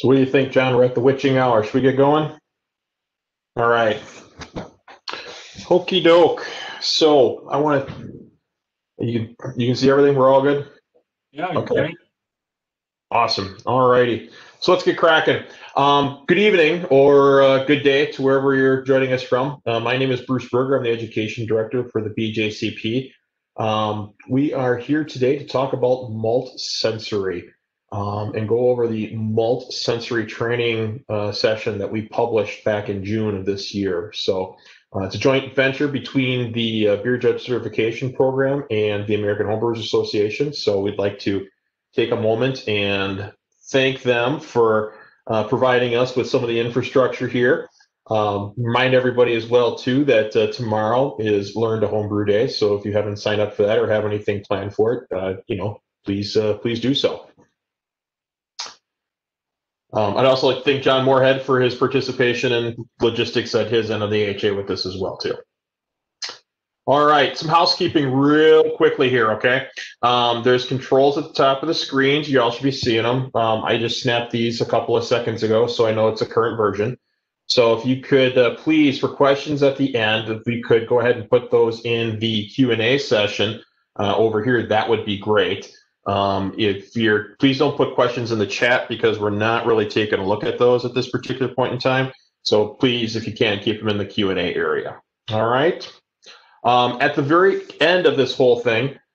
So what do you think, John? We're at the witching hour. Should we get going? All right. Hokey doke. So I want to, you can see everything? We're all good? Yeah, Okay. okay. Awesome. All righty. So let's get cracking. Good evening or good day to wherever you're joining us from. My name is Bruce Berger. I'm the Education Director for the BJCP. We are here today to talk about malt sensory and go over the malt sensory training session that we published back in June of this year. So it's a joint venture between the Beer Judge Certification Program and the American Homebrewers Association. So we'd like to take a moment and thank them for providing us with some of the infrastructure here. Remind everybody as well too that tomorrow is Learn to Homebrew Day. So if you haven't signed up for that or have anything planned for it, please do so. I'd also like to thank John Moorhead for his participation and logistics at his end of the AHA with this as well too. All right, some housekeeping real quickly here, okay? There's controls at the top of the screens. You all should be seeing them. I just snapped these a couple of seconds ago, so I know it's a current version. So if you could please, for questions at the end, if we could go ahead and put those in the Q&A session over here, that would be great. Please don't put questions in the chat because we're not really taking a look at those at this particular point in time. So please, if you can, keep them in the Q&A area. All right. At the very end of this whole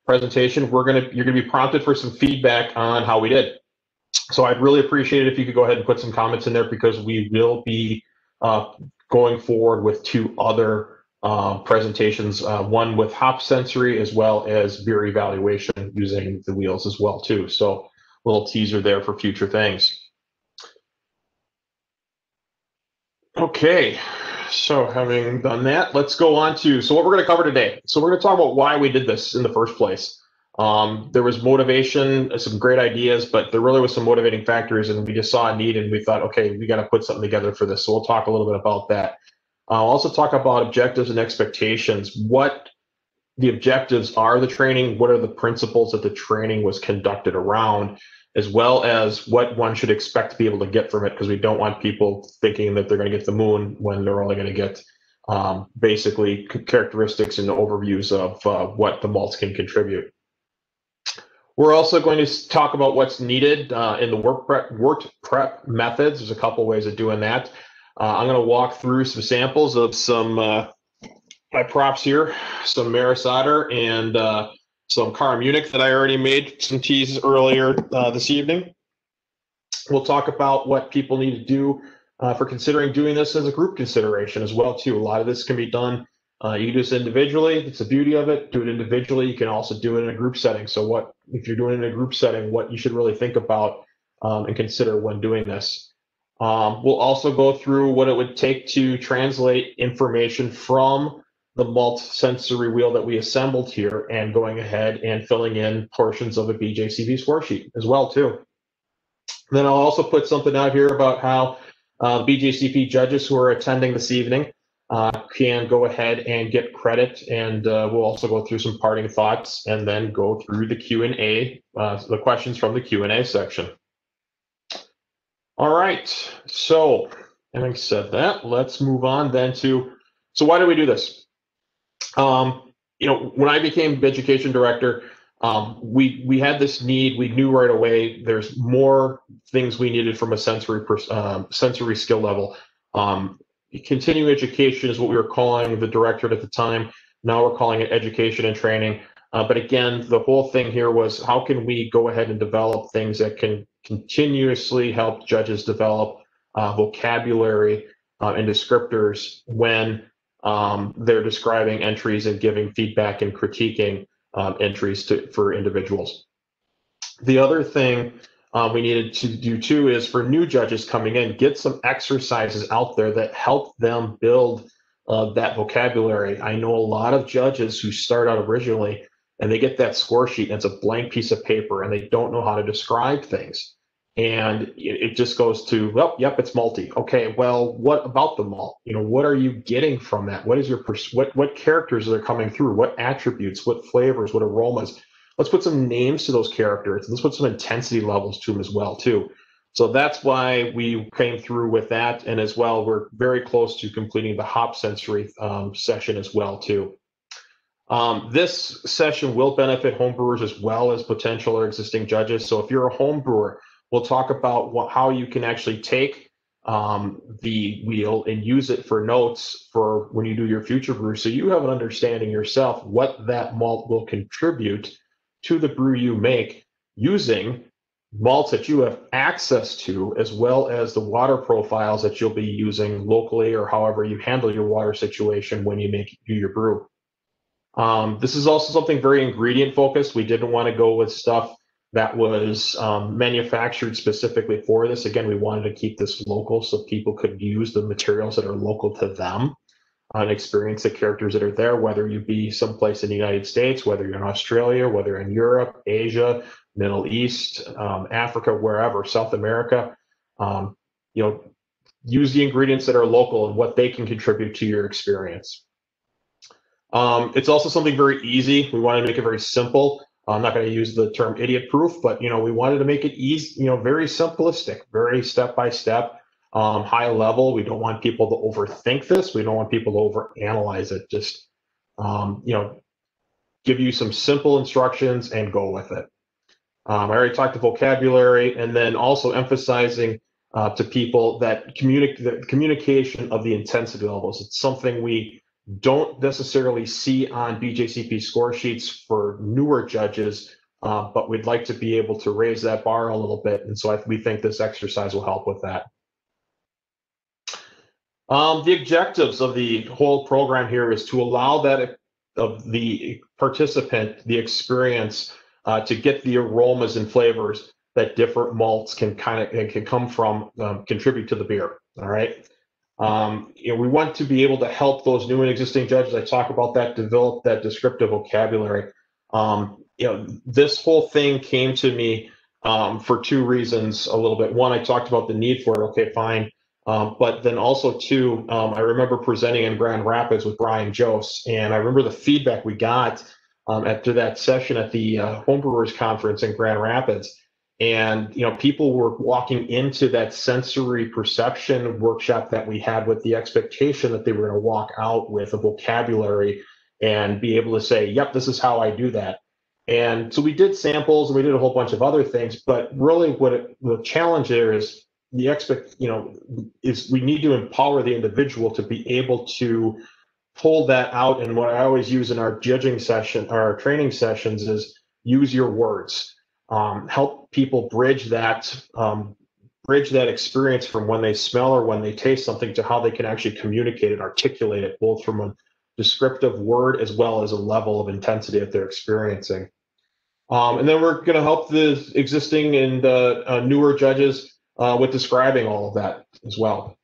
presentation, you're gonna be prompted for some feedback on how we did. So I'd really appreciate it if you could go ahead and put some comments in there because we will be going forward with two other presentations, one with hop sensory as well as beer evaluation using the wheels as well too. So a little teaser there for future things. Okay. So having done that, let's go on to, so what we're going to cover today. So we're going to talk about why we did this in the first place. There was motivation, some great ideas, but there really was some motivating factors and we just saw a need and we thought, okay, we got to put something together for this. So we'll talk a little bit about that. I'll also talk about objectives and expectations, what the objectives are of the training, what are the principles that the training was conducted around, as well as what one should expect to be able to get from it, because we don't want people thinking that they're going to get the moon when they're only going to get basically characteristics and overviews of what the malts can contribute. We're also going to talk about what's needed in the work prep methods. There's a couple ways of doing that. I'm going to walk through some samples of some my props here, some Maris Otter and some Cara Munich that I already made some teas earlier this evening. We'll talk about what people need to do for considering doing this as a group consideration as well too. A lot of this can be done. You can do this individually. It's the beauty of it. Do it individually. You can also do it in a group setting. So what if you're doing it in a group setting, what you should really think about and consider when doing this. We'll also go through what it would take to translate information from the malt sensory wheel that we assembled here and going ahead and filling in portions of a BJCP score sheet as well too. Then I'll also put something out here about how BJCP judges who are attending this evening can go ahead and get credit, and we'll also go through some parting thoughts and then go through the Q&A, the questions from the Q&A section. All right, so having said that, let's move on then to, so why do we do this? When I became education director, we had this need. We knew right away there's more things we needed from a sensory skill level. Continuing education is what we were calling the Directorate at the time. Now we're calling it education and training. But again, the whole thing here was how can we go ahead and develop things that can continuously help judges develop vocabulary and descriptors when they're describing entries and giving feedback and critiquing entries for individuals. The other thing we needed to do too is for new judges coming in, get some exercises out there that help them build that vocabulary. I know a lot of judges who start out originally and they get that score sheet and it's a blank piece of paper and they don't know how to describe things. And it just goes to, well, yep, it's malty. Okay, well, what about the malt? What are you getting from that? What is your what characters are coming through? What attributes? What flavors? What aromas? Let's put some names to those characters. Let's put some intensity levels to them as well too. So that's why we came through with that. And as well, we're very close to completing the hop sensory session as well, too. This session will benefit homebrewers as well as potential or existing judges. So if you're a homebrewer, we'll talk about how you can actually take the wheel and use it for notes for when you do your future brew. So you have an understanding yourself what that malt will contribute to the brew you make using malts that you have access to, as well as the water profiles that you'll be using locally or however you handle your water situation when you do your brew. This is also something very ingredient focused. We didn't want to go with stuff that was manufactured specifically for this. Again, we wanted to keep this local so people could use the materials that are local to them and experience the characters that are there, whether you be someplace in the United States, whether you're in Australia, whether you're in Europe, Asia, Middle East, Africa, wherever, South America. Use the ingredients that are local and what they can contribute to your experience. It's also something very easy. We wanted to make it very simple. I'm not going to use the term idiot proof, but we wanted to make it easy, very simplistic, very step by step, high level. We don't want people to overthink this. We don't want people to overanalyze it. Just give you some simple instructions and go with it. I already talked to vocabulary, and then also emphasizing to people that the communication of the intensity levels. It's something we don't necessarily see on BJCP score sheets for newer judges, but we'd like to be able to raise that bar a little bit. And so we think this exercise will help with that. The objectives of the whole program here is to allow the participant the experience to get the aromas and flavors that different malts can come from, contribute to the beer. All right. We want to be able to help those new and existing judges. I talk about that, develop that descriptive vocabulary. This whole thing came to me for two reasons a little bit. One, I talked about the need for it. Okay, fine. But then also two, I remember presenting in Grand Rapids with Brian Jose, and I remember the feedback we got after that session at the Homebrewers Conference in Grand Rapids. And people were walking into that sensory perception workshop that we had with the expectation that they were going to walk out with a vocabulary and be able to say, yep, this is how I do that. And so we did samples and we did a whole bunch of other things, but really the challenge there is is we need to empower the individual to be able to pull that out. And what I always use in our judging session, our training sessions, is use your words. Help people bridge that experience from when they smell or when they taste something to how they can actually communicate it, articulate it, both from a descriptive word as well as a level of intensity that they're experiencing. And then we're going to help the existing and newer judges with describing all of that as well.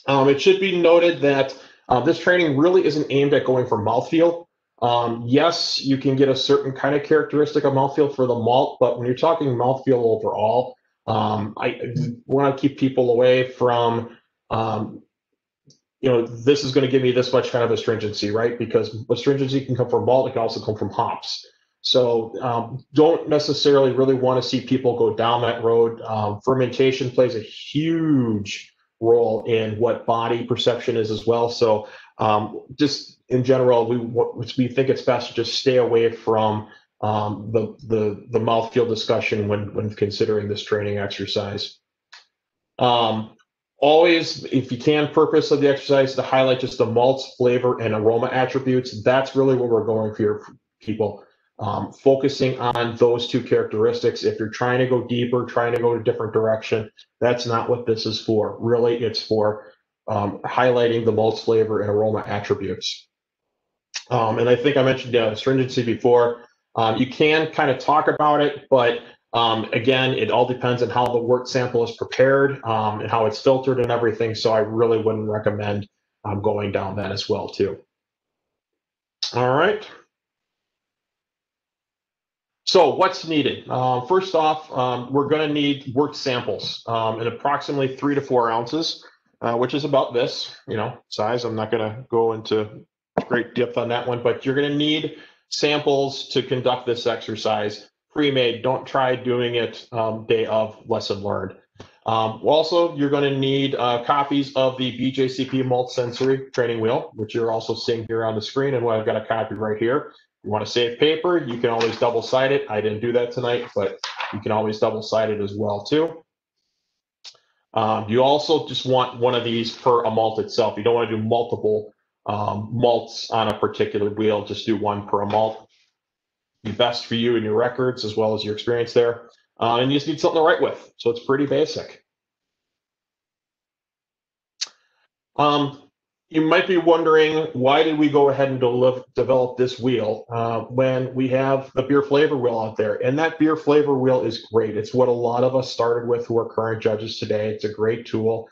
It should be noted that this training really isn't aimed at going for mouthfeel. Yes, you can get a certain kind of characteristic of mouthfeel for the malt, but when you're talking mouthfeel overall, I want to keep people away from, this is going to give me this much kind of astringency, right? Because astringency can come from malt, it can also come from hops. So don't necessarily really want to see people go down that road. Fermentation plays a huge role in what body perception is as well. So just in general, we think it's best to just stay away from the mouthfeel discussion when considering this training exercise. Always, if you can, purpose of the exercise to highlight just the malt's flavor and aroma attributes. That's really what we're going for here, people. Focusing on those two characteristics. If you're trying to go deeper, trying to go a different direction, that's not what this is for. Really, it's for highlighting the malt's flavor and aroma attributes. And I think I mentioned astringency before. You can kind of talk about it, but again, it all depends on how the wort sample is prepared and how it's filtered and everything. So I really wouldn't recommend going down that as well, too. All right. So what's needed? First off, we're going to need wort samples in approximately 3 to 4 ounces, which is about this, size. I'm not going to go into great depth on that one, but you're going to need samples to conduct this exercise pre-made. Don't try doing it day of, lesson learned. Also, you're going to need copies of the BJCP Malt Sensory Training Wheel, which you're also seeing here on the screen, and I've got a copy right here. If you want to save paper, you can always double-side it. I didn't do that tonight, but you can always double-side it as well, too. You also just want one of these per a malt itself. You don't want to do multiple malts on a particular wheel. Just do one per a malt. Be best for you and your records as well as your experience there. And you just need something to write with. So it's pretty basic. You might be wondering, why did we go ahead and develop this wheel when we have the beer flavor wheel out there? And that beer flavor wheel is great. It's what a lot of us started with who are current judges today. It's a great tool.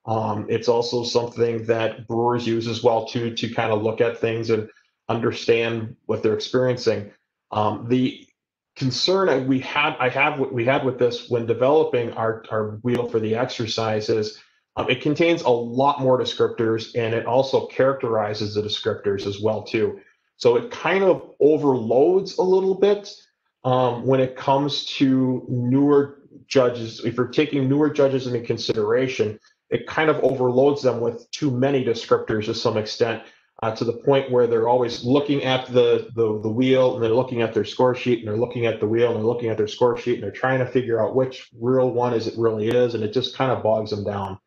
It's also something that brewers use as well too, to kind of look at things and understand what they're experiencing. The concern we had with this when developing our wheel for the exercise is it contains a lot more descriptors, and it also characterizes the descriptors as well too. So it kind of overloads a little bit when it comes to newer judges. If you're taking newer judges into consideration, it kind of overloads them with too many descriptors to some extent, to the point where they're always looking at the wheel, and they're looking at their score sheet, and they're looking at the wheel, and they're looking at their score sheet, and they're trying to figure out which real one is it really is, and it just kind of bogs them down.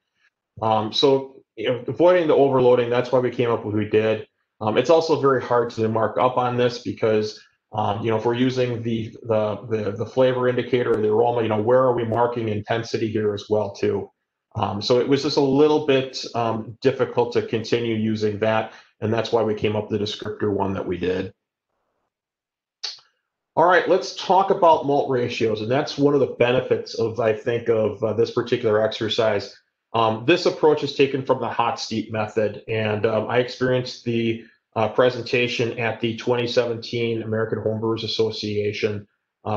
So, avoiding the overloading, that's why we came up with what we did. It's also very hard to mark up on this because, if we're using the flavor indicator or the aroma, where are we marking intensity here as well too? So it was just a little bit difficult to continue using that, and that's why we came up with the descriptor one that we did. All right, let's talk about malt ratios, and that's one of the benefits of, I think, of this particular exercise. This approach is taken from the hot steep method, and I experienced the presentation at the 2017 American Homebrewers Association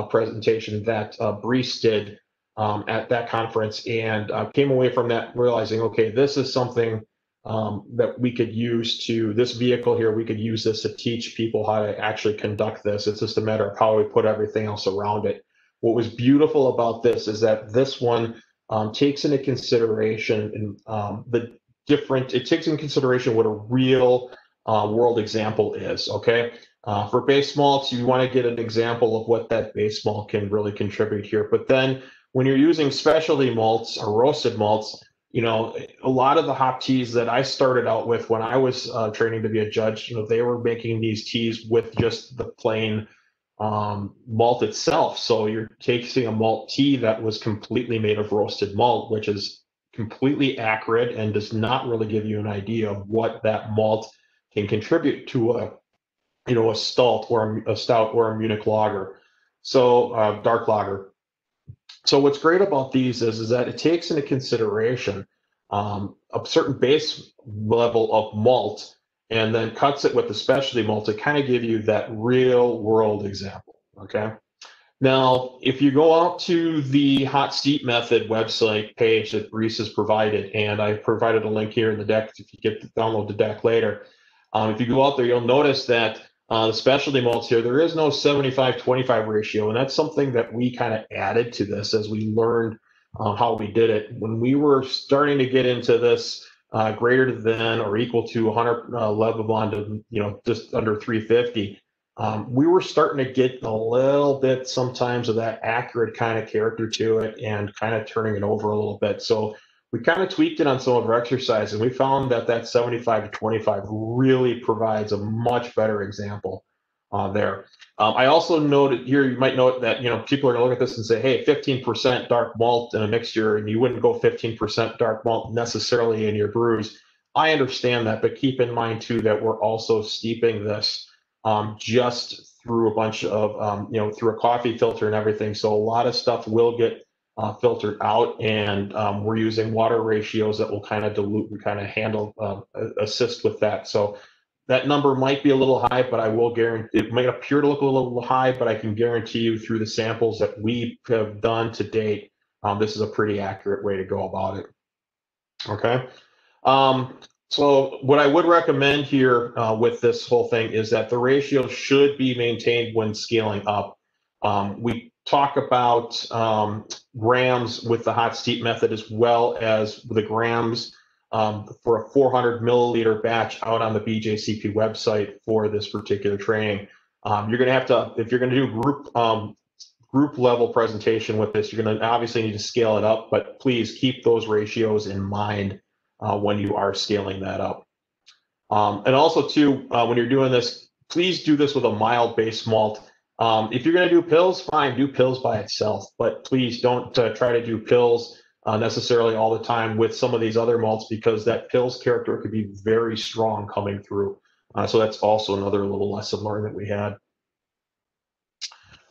presentation that Brees did at that conference, and came away from that realizing, okay, this is something that we could use this vehicle here, we could use this to teach people how to actually conduct this. It's just a matter of how we put everything else around it. What was beautiful about this is that this one takes into consideration it takes into consideration what a real world example is, okay? For base malts, you want to get an example of what that base malt can really contribute here. But then when you're using specialty malts or roasted malts, a lot of the hop teas that I started out with when I was training to be a judge, they were making these teas with just the plain malt itself. So you're tasting a malt tea that was completely made of roasted malt, which is completely acrid and does not really give you an idea of what that malt can contribute to a stout or a Munich lager, so dark lager. So what's great about these is that it takes into consideration a certain base level of malt, and then cuts it with the specialty malt to kind of give you that real world example, okay? Now, if you go out to the Hot Steep Method website page that Brees has provided, and I provided a link here in the deck if you get to download the deck later, if you go out there, you'll notice that the specialty malts here, there is no 75-25 ratio, and that's something that we kind of added to this as we learned how we did it. When we were starting to get into this greater than or equal to 100 Levibond, just under 350, we were starting to get a little bit sometimes of that acrid kind of character to it and kind of turning it over a little bit. So we kind of tweaked it on some of our exercise, and we found that 75-25 really provides a much better example there. I also noted here, you might note that, people are going to look at this and say, hey, 15% dark malt in a mixture, and you wouldn't go 15% dark malt necessarily in your brews. I understand that, but keep in mind too that we're also steeping this just through a bunch of, through a coffee filter and everything. So a lot of stuff will get filtered out, and we're using water ratios that will kind of dilute and kind of handle, assist with that. So that number might be a little high, but I will guarantee it might appear to look a little high, but I can guarantee you through the samples that we have done to date, this is a pretty accurate way to go about it. Okay. So what I would recommend here with this whole thing is that the ratio should be maintained when scaling up. We talk about grams with the hot steep method, as well as the grams for a 400 milliliter batch out on the BJCP website for this particular training. You're going to have to, if you're going to do group level presentation with this, you're going to obviously need to scale it up, but please keep those ratios in mind when you are scaling that up. And also too, when you're doing this, please do this with a mild base malt. If you're going to do pills, fine, do pills by itself, but please don't try to do pills necessarily all the time with some of these other malts, because that pills character could be very strong coming through. So that's also another little lesson learned that we had.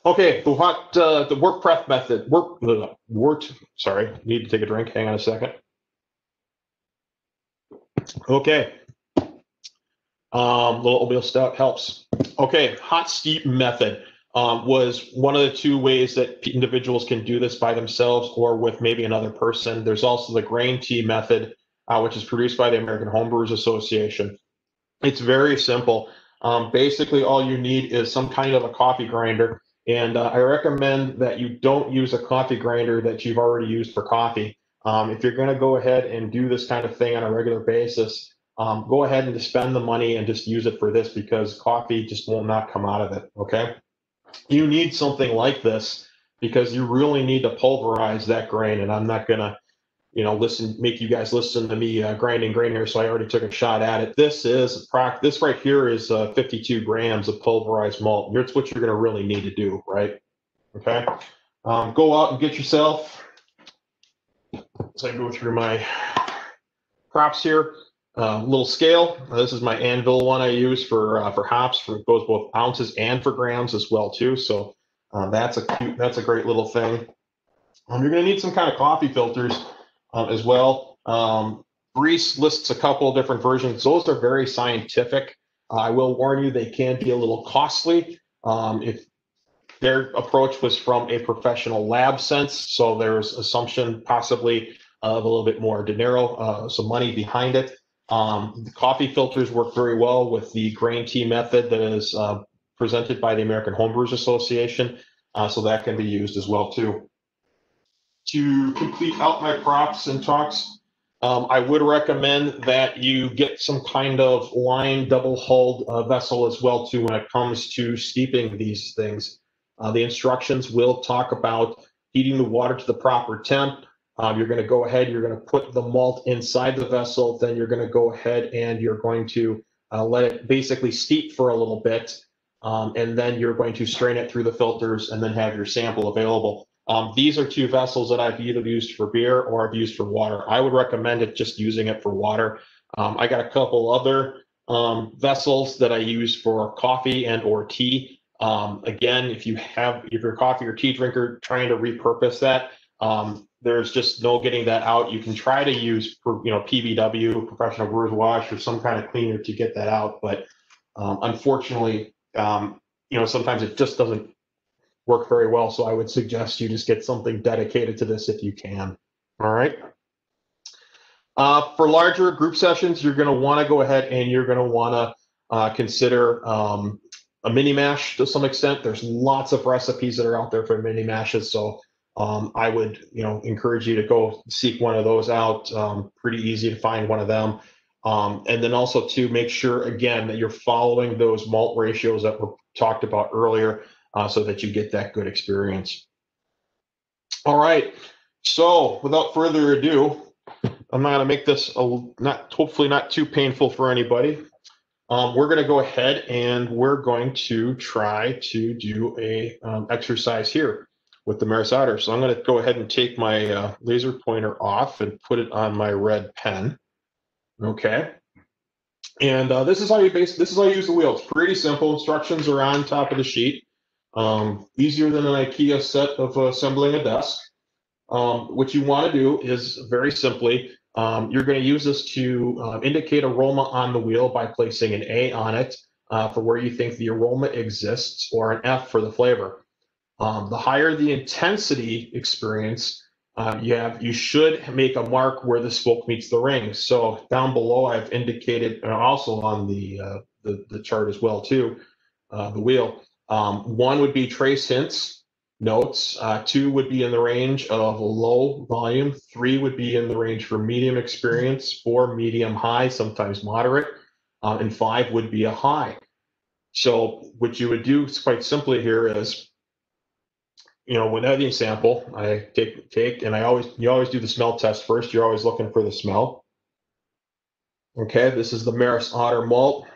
Okay, the work prep method. Sorry, need to take a drink. Hang on a second. Okay. Little oatmeal stout helps. Okay, hot steep method was one of the two ways that individuals can do this by themselves or with maybe another person. There's also the grain tea method, which is produced by the American Homebrewers Association. It's very simple. Basically, all you need is some kind of a coffee grinder, and I recommend that you don't use a coffee grinder that you've already used for coffee. If you're going to go ahead and do this kind of thing on a regular basis, go ahead and just spend the money and just use it for this, because coffee just will not come out of it, okay? You need something like this because you really need to pulverize that grain, and I'm not going to make you guys listen to me grinding grain here, so I already took a shot at it. This right here is 52 grams of pulverized malt. That's what you're going to really need to do, right? Okay. Go out and get yourself, as I go through my props here, little scale. This is my anvil one I use for hops. It goes both ounces and for grams as well too. So that's a great little thing. You're going to need some kind of coffee filters as well. Reese lists a couple of different versions. Those are very scientific. I will warn you, they can be a little costly. If their approach was from a professional lab sense, so there's assumption possibly of a little bit more dinero, some money behind it. The coffee filters work very well with the grain tea method that is presented by the American Homebrewers Association, so that can be used as well too. To complete out my props and talks, I would recommend that you get some kind of lined double-hulled vessel as well too when it comes to steeping these things. The instructions will talk about heating the water to the proper temp. You're going to go ahead, you're going to put the malt inside the vessel, then you're going to go ahead and you're going to let it basically steep for a little bit, and then you're going to strain it through the filters and then have your sample available. These are two vessels that I've either used for beer or I've used for water. I would recommend it just using it for water. I got a couple other vessels that I use for coffee and or tea. Again, if you're a coffee or tea drinker trying to repurpose that, there's just no getting that out. You can try to use, PBW, professional brewer's wash, or some kind of cleaner to get that out, but unfortunately, sometimes it just doesn't work very well. So I would suggest you just get something dedicated to this if you can. All right. For larger group sessions, you're going to want to go ahead and you're going to want to consider a mini mash to some extent. There's lots of recipes that are out there for mini mashes, so I would encourage you to go seek one of those out. Pretty easy to find one of them. And then also to make sure again that you're following those malt ratios that were talked about earlier, so that you get that good experience. All right, so without further ado, I'm going to make this hopefully not too painful for anybody. We're going to go ahead and we're going to try to do a exercise here with the Maris Otter. So I'm going to go ahead and take my laser pointer off and put it on my red pen. Okay. And this is how you use the wheel. It's pretty simple. Instructions are on top of the sheet. Easier than an IKEA set of assembling a desk. What you want to do is very simply, you're going to use this to indicate aroma on the wheel by placing an A on it for where you think the aroma exists, or an F for the flavor. The higher the intensity experience you should make a mark where the smoke meets the ring. So down below, I've indicated, and also on the chart as well too, the wheel. One would be trace hints. notes. 2 would be in the range of low volume. 3 would be in the range for medium experience. 4, medium high, sometimes moderate. And 5 would be a high. So what you would do quite simply here is, with any sample, I take, and you always do the smell test first. You're always looking for the smell. Okay, this is the Maris Otter malt.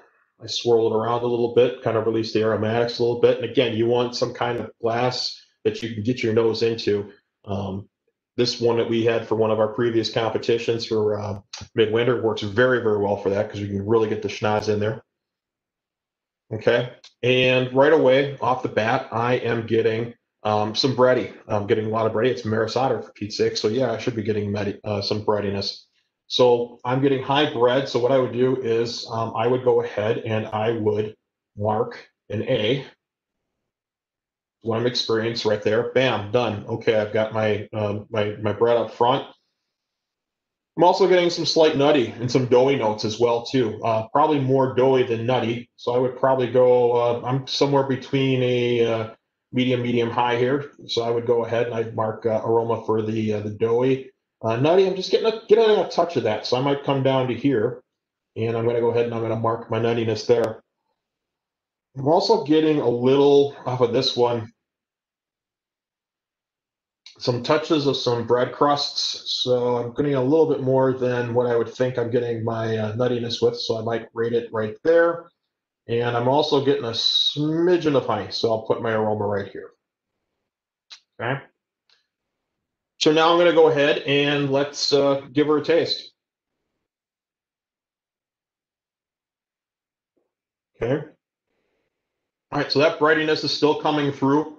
I swirl it around a little bit, kind of release the aromatics a little bit. And again, you want some kind of glass that you can get your nose into. This one that we had for one of our previous competitions for midwinter works very, very well for that because you can really get the schnoz in there. Okay, and right away off the bat, I am getting some bready. I'm getting a lot of bready. It's Maris Otter for Pete's sake. So yeah, I should be getting some breadiness. So I'm getting high bread. So what I would do is I would go ahead and I would mark an A. What I'm experiencing right there. Bam, done. Okay, I've got my my bread up front. I'm also getting some slight nutty and some doughy notes as well too. Probably more doughy than nutty. So I would probably go. I'm somewhere between a medium high here. So I would go ahead and I'd mark aroma for the doughy. Nutty, I'm just getting a touch of that. So I might come down to here, and I'm going to go ahead and I'm going to mark my nuttiness there. I'm also getting a little off of this one, some touches of some bread crusts. So I'm getting a little bit more than what I would think I'm getting my nuttiness with. So I might rate it right there. And I'm also getting a smidgen of honey. So I'll put my aroma right here. Okay. So now I'm going to go ahead and let's give her a taste. Okay. All right. So that breadiness is still coming through.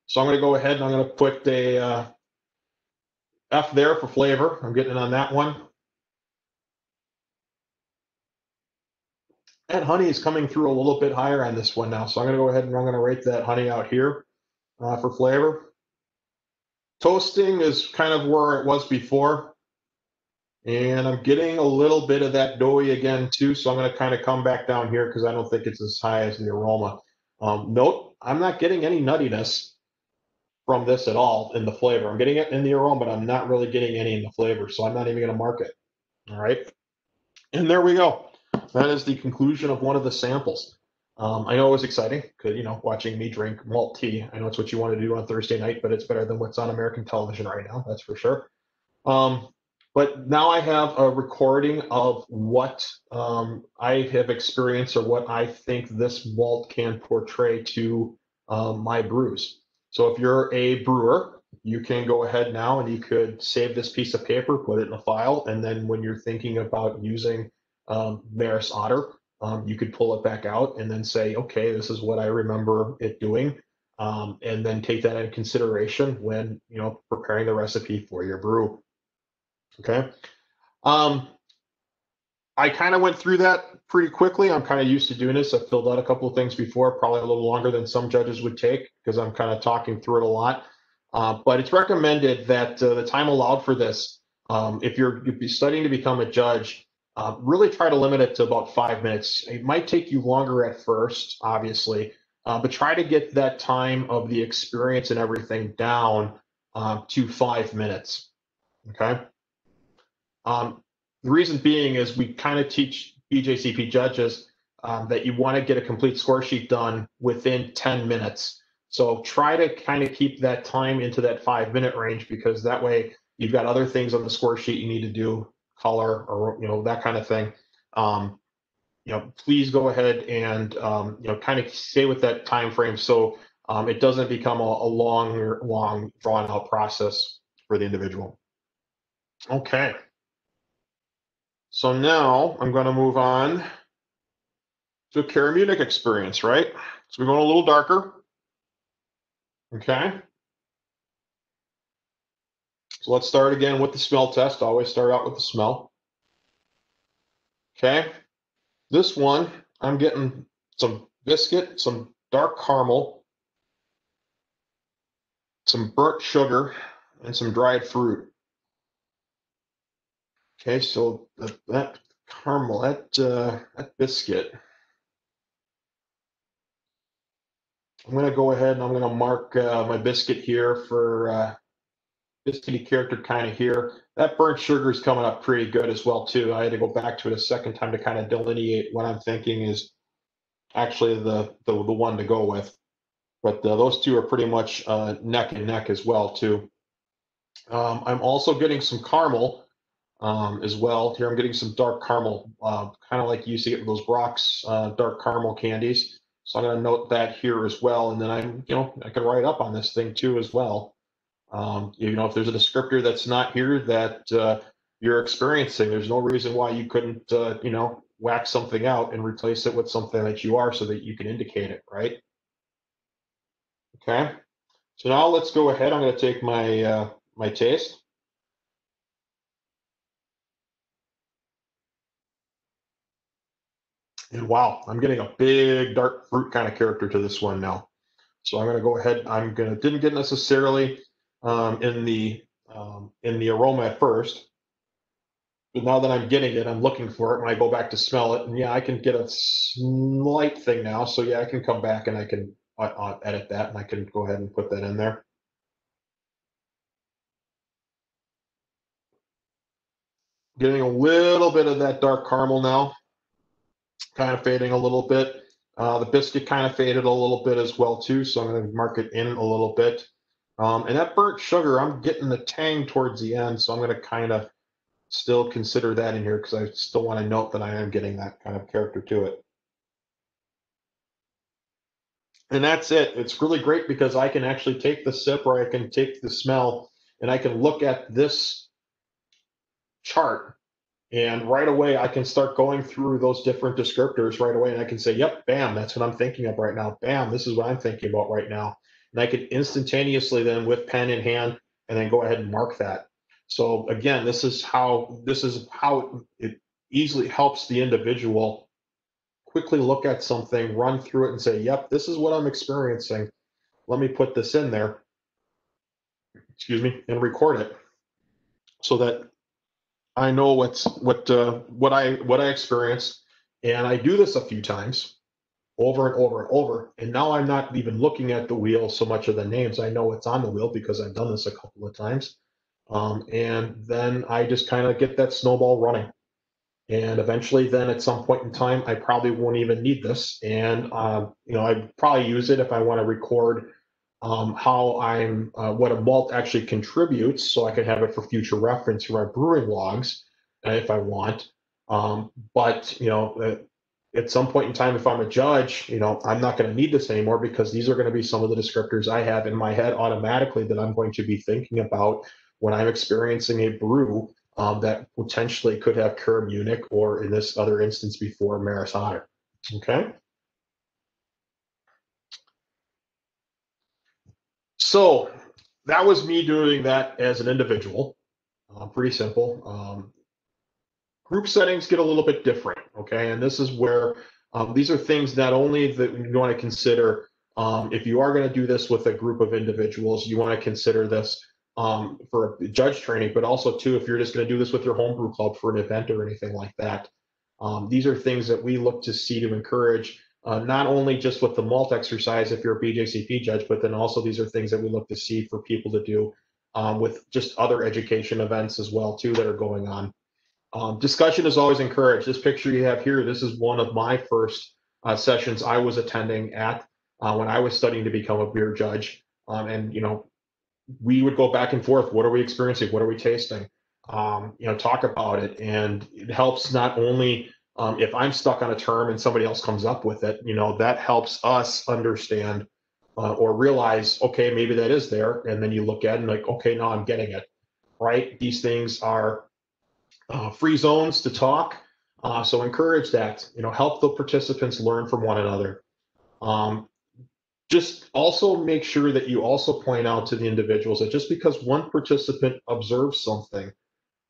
So I'm going to go ahead and I'm going to put a F there for flavor. I'm getting it on that one. That honey is coming through a little bit higher on this one now. So I'm going to go ahead and I'm going to rate that honey out here for flavor. Toasting is kind of where it was before. And I'm getting a little bit of that doughy again too. So I'm going to kind of come back down here because I don't think it's as high as the aroma. Note, I'm not getting any nuttiness from this at all in the flavor. I'm getting it in the aroma, but I'm not really getting any in the flavor. So I'm not even going to mark it. All right. And there we go. That is the conclusion of one of the samples. I know it was exciting because, watching me drink malt tea. I know it's what you want to do on Thursday night, but it's better than what's on American television right now. That's for sure. But now I have a recording of what I have experienced or what I think this malt can portray to my brews. So if you're a brewer, you can go ahead now and you could save this piece of paper, put it in a file, and then when you're thinking about using Maris Otter, you could pull it back out and then say, okay, this is what I remember it doing, and then take that into consideration when preparing the recipe for your brew. Okay. I kind of went through that pretty quickly. I'm kind of used to doing this. I've filled out a couple of things before, probably a little longer than some judges would take because I'm kind of talking through it a lot. But it's recommended that the time allowed for this, if you're studying to become a judge, really try to limit it to about 5 minutes. It might take you longer at first, obviously, but try to get that time of the experience and everything down to 5 minutes. Okay. The reason being is we kind of teach BJCP judges that you want to get a complete score sheet done within 10 minutes. So try to kind of keep that time into that 5 minute range because that way you've got other things on the score sheet you need to do, color or that kind of thing. Please go ahead and kind of stay with that time frame so it doesn't become a long drawn out process for the individual. Okay. So now I'm going to move on to a Karamunic experience, right? So we're going a little darker. Okay. So let's start again with the smell test. Always start out with the smell. Okay. This one, I'm getting some biscuit, some dark caramel, some burnt sugar, and some dried fruit. Okay, so that caramel, that biscuit. I'm going to go ahead and I'm going to mark my biscuit here for biscuity character kind of here. That burnt sugar is coming up pretty good as well too. I had to go back to it a second time to kind of delineate what I'm thinking is actually the one to go with. But those two are pretty much neck and neck as well too. I'm also getting some caramel as well. Here I'm getting some dark caramel, kind of like you see it with those rocks, dark caramel candies. So I'm going to note that here as well. And then I can write up on this thing too as well. If there's a descriptor that's not here that you're experiencing, there's no reason why you couldn't, whack something out and replace it with something that you are so that you can indicate it, right? Okay. So now let's go ahead. I'm going to take my taste. And wow, I'm getting a big dark fruit kind of character to this one now. So I'm going to go ahead. Didn't get necessarily in the aroma at first, but now that I'm getting it, I'm looking for it when I go back to smell it. And yeah, I can get a slight thing now. So yeah, I can come back and I can edit that and I can go ahead and put that in there. Getting a little bit of that dark caramel now, kind of fading a little bit. The biscuit kind of faded a little bit as well too, so I'm going to mark it in a little bit. And that burnt sugar, I'm getting the tang towards the end, so I'm going to kind of still consider that in here because I still want to note that I am getting that kind of character to it. And that's it. It's really great because I can actually take the sip or I can take the smell and I can look at this chart and right away I can start going through those different descriptors right away and I can say, yep, bam, that's what I'm thinking of right now. Bam, this is what I'm thinking about right now. And I can instantaneously then with pen in hand and then go ahead and mark that. So again, this is how it easily helps the individual quickly look at something, run through it and say, yep, this is what I'm experiencing. Let me put this in there, excuse me, and record it so that I know what I experienced, and I do this a few times, over and over and over. And now I'm not even looking at the wheel so much of the names. I know what's on the wheel because I've done this a couple of times, and then I just kind of get that snowball running. And eventually, then at some point in time, I probably won't even need this, and I probably use it if I want to record what a malt actually contributes, so I can have it for future reference for my brewing logs if I want. But at some point in time, if I'm a judge, I'm not going to need this anymore because these are going to be some of the descriptors I have in my head automatically that I'm going to be thinking about when I'm experiencing a brew that potentially could have Cura Munich or in this other instance before Maris Otter. Okay. So that was me doing that as an individual. Pretty simple. Group settings get a little bit different, okay? And this is where these are things not only that you want to consider if you are going to do this with a group of individuals, you want to consider this for judge training, but also too if you're just going to do this with your homebrew club for an event or anything like that. These are things that we look to see to encourage not only just with the malt exercise if you're a BJCP judge, but then also these are things that we look to see for people to do with just other education events as well too that are going on. Discussion is always encouraged. This picture you have here, this is one of my first sessions I was attending at when I was studying to become a beer judge. And we would go back and forth. What are we experiencing? What are we tasting? Talk about it. And it helps not only if I'm stuck on a term and somebody else comes up with it, that helps us understand or realize, okay, maybe that is there. And then you look at it and like, okay, now I'm getting it, right? These things are free zones to talk. So encourage that, help the participants learn from one another. Um, just also make sure that you also point out to the individuals that just because one participant observes something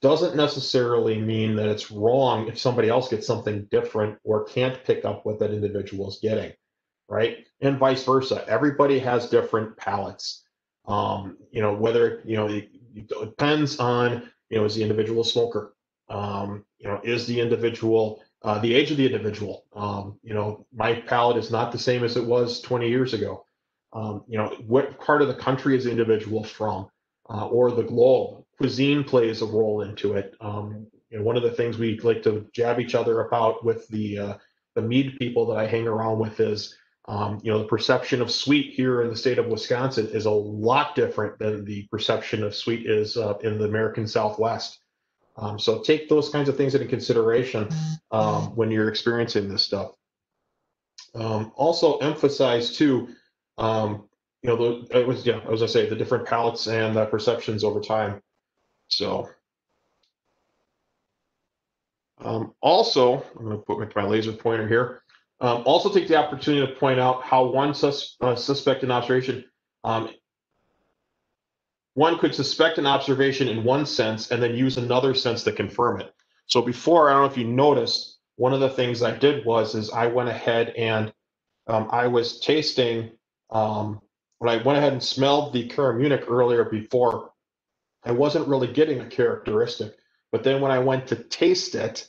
doesn't necessarily mean that it's wrong if somebody else gets something different or can't pick up what that individual is getting, right? And vice versa. Everybody has different palates. Whether, it depends on, is the individual a smoker? Is the individual, the age of the individual? My palate is not the same as it was 20 years ago. what part of the country is the individual from, or the globe. Cuisine plays a role into it. One of the things we like to jab each other about with the mead people that I hang around with is, the perception of sweet here in the state of Wisconsin is a lot different than the perception of sweet is in the American Southwest. So take those kinds of things into consideration when you're experiencing this stuff. Also emphasize too, as I say, the different palates and perceptions over time. So also, I'm going to put my laser pointer here. Also take the opportunity to point out how one suspect an observation. One could suspect an observation in one sense and then use another sense to confirm it. So before, I don't know if you noticed, one of the things I did is I went ahead and I was tasting, when I went ahead and smelled the Cura Munich earlier before, I wasn't really getting a characteristic. But then when I went to taste it,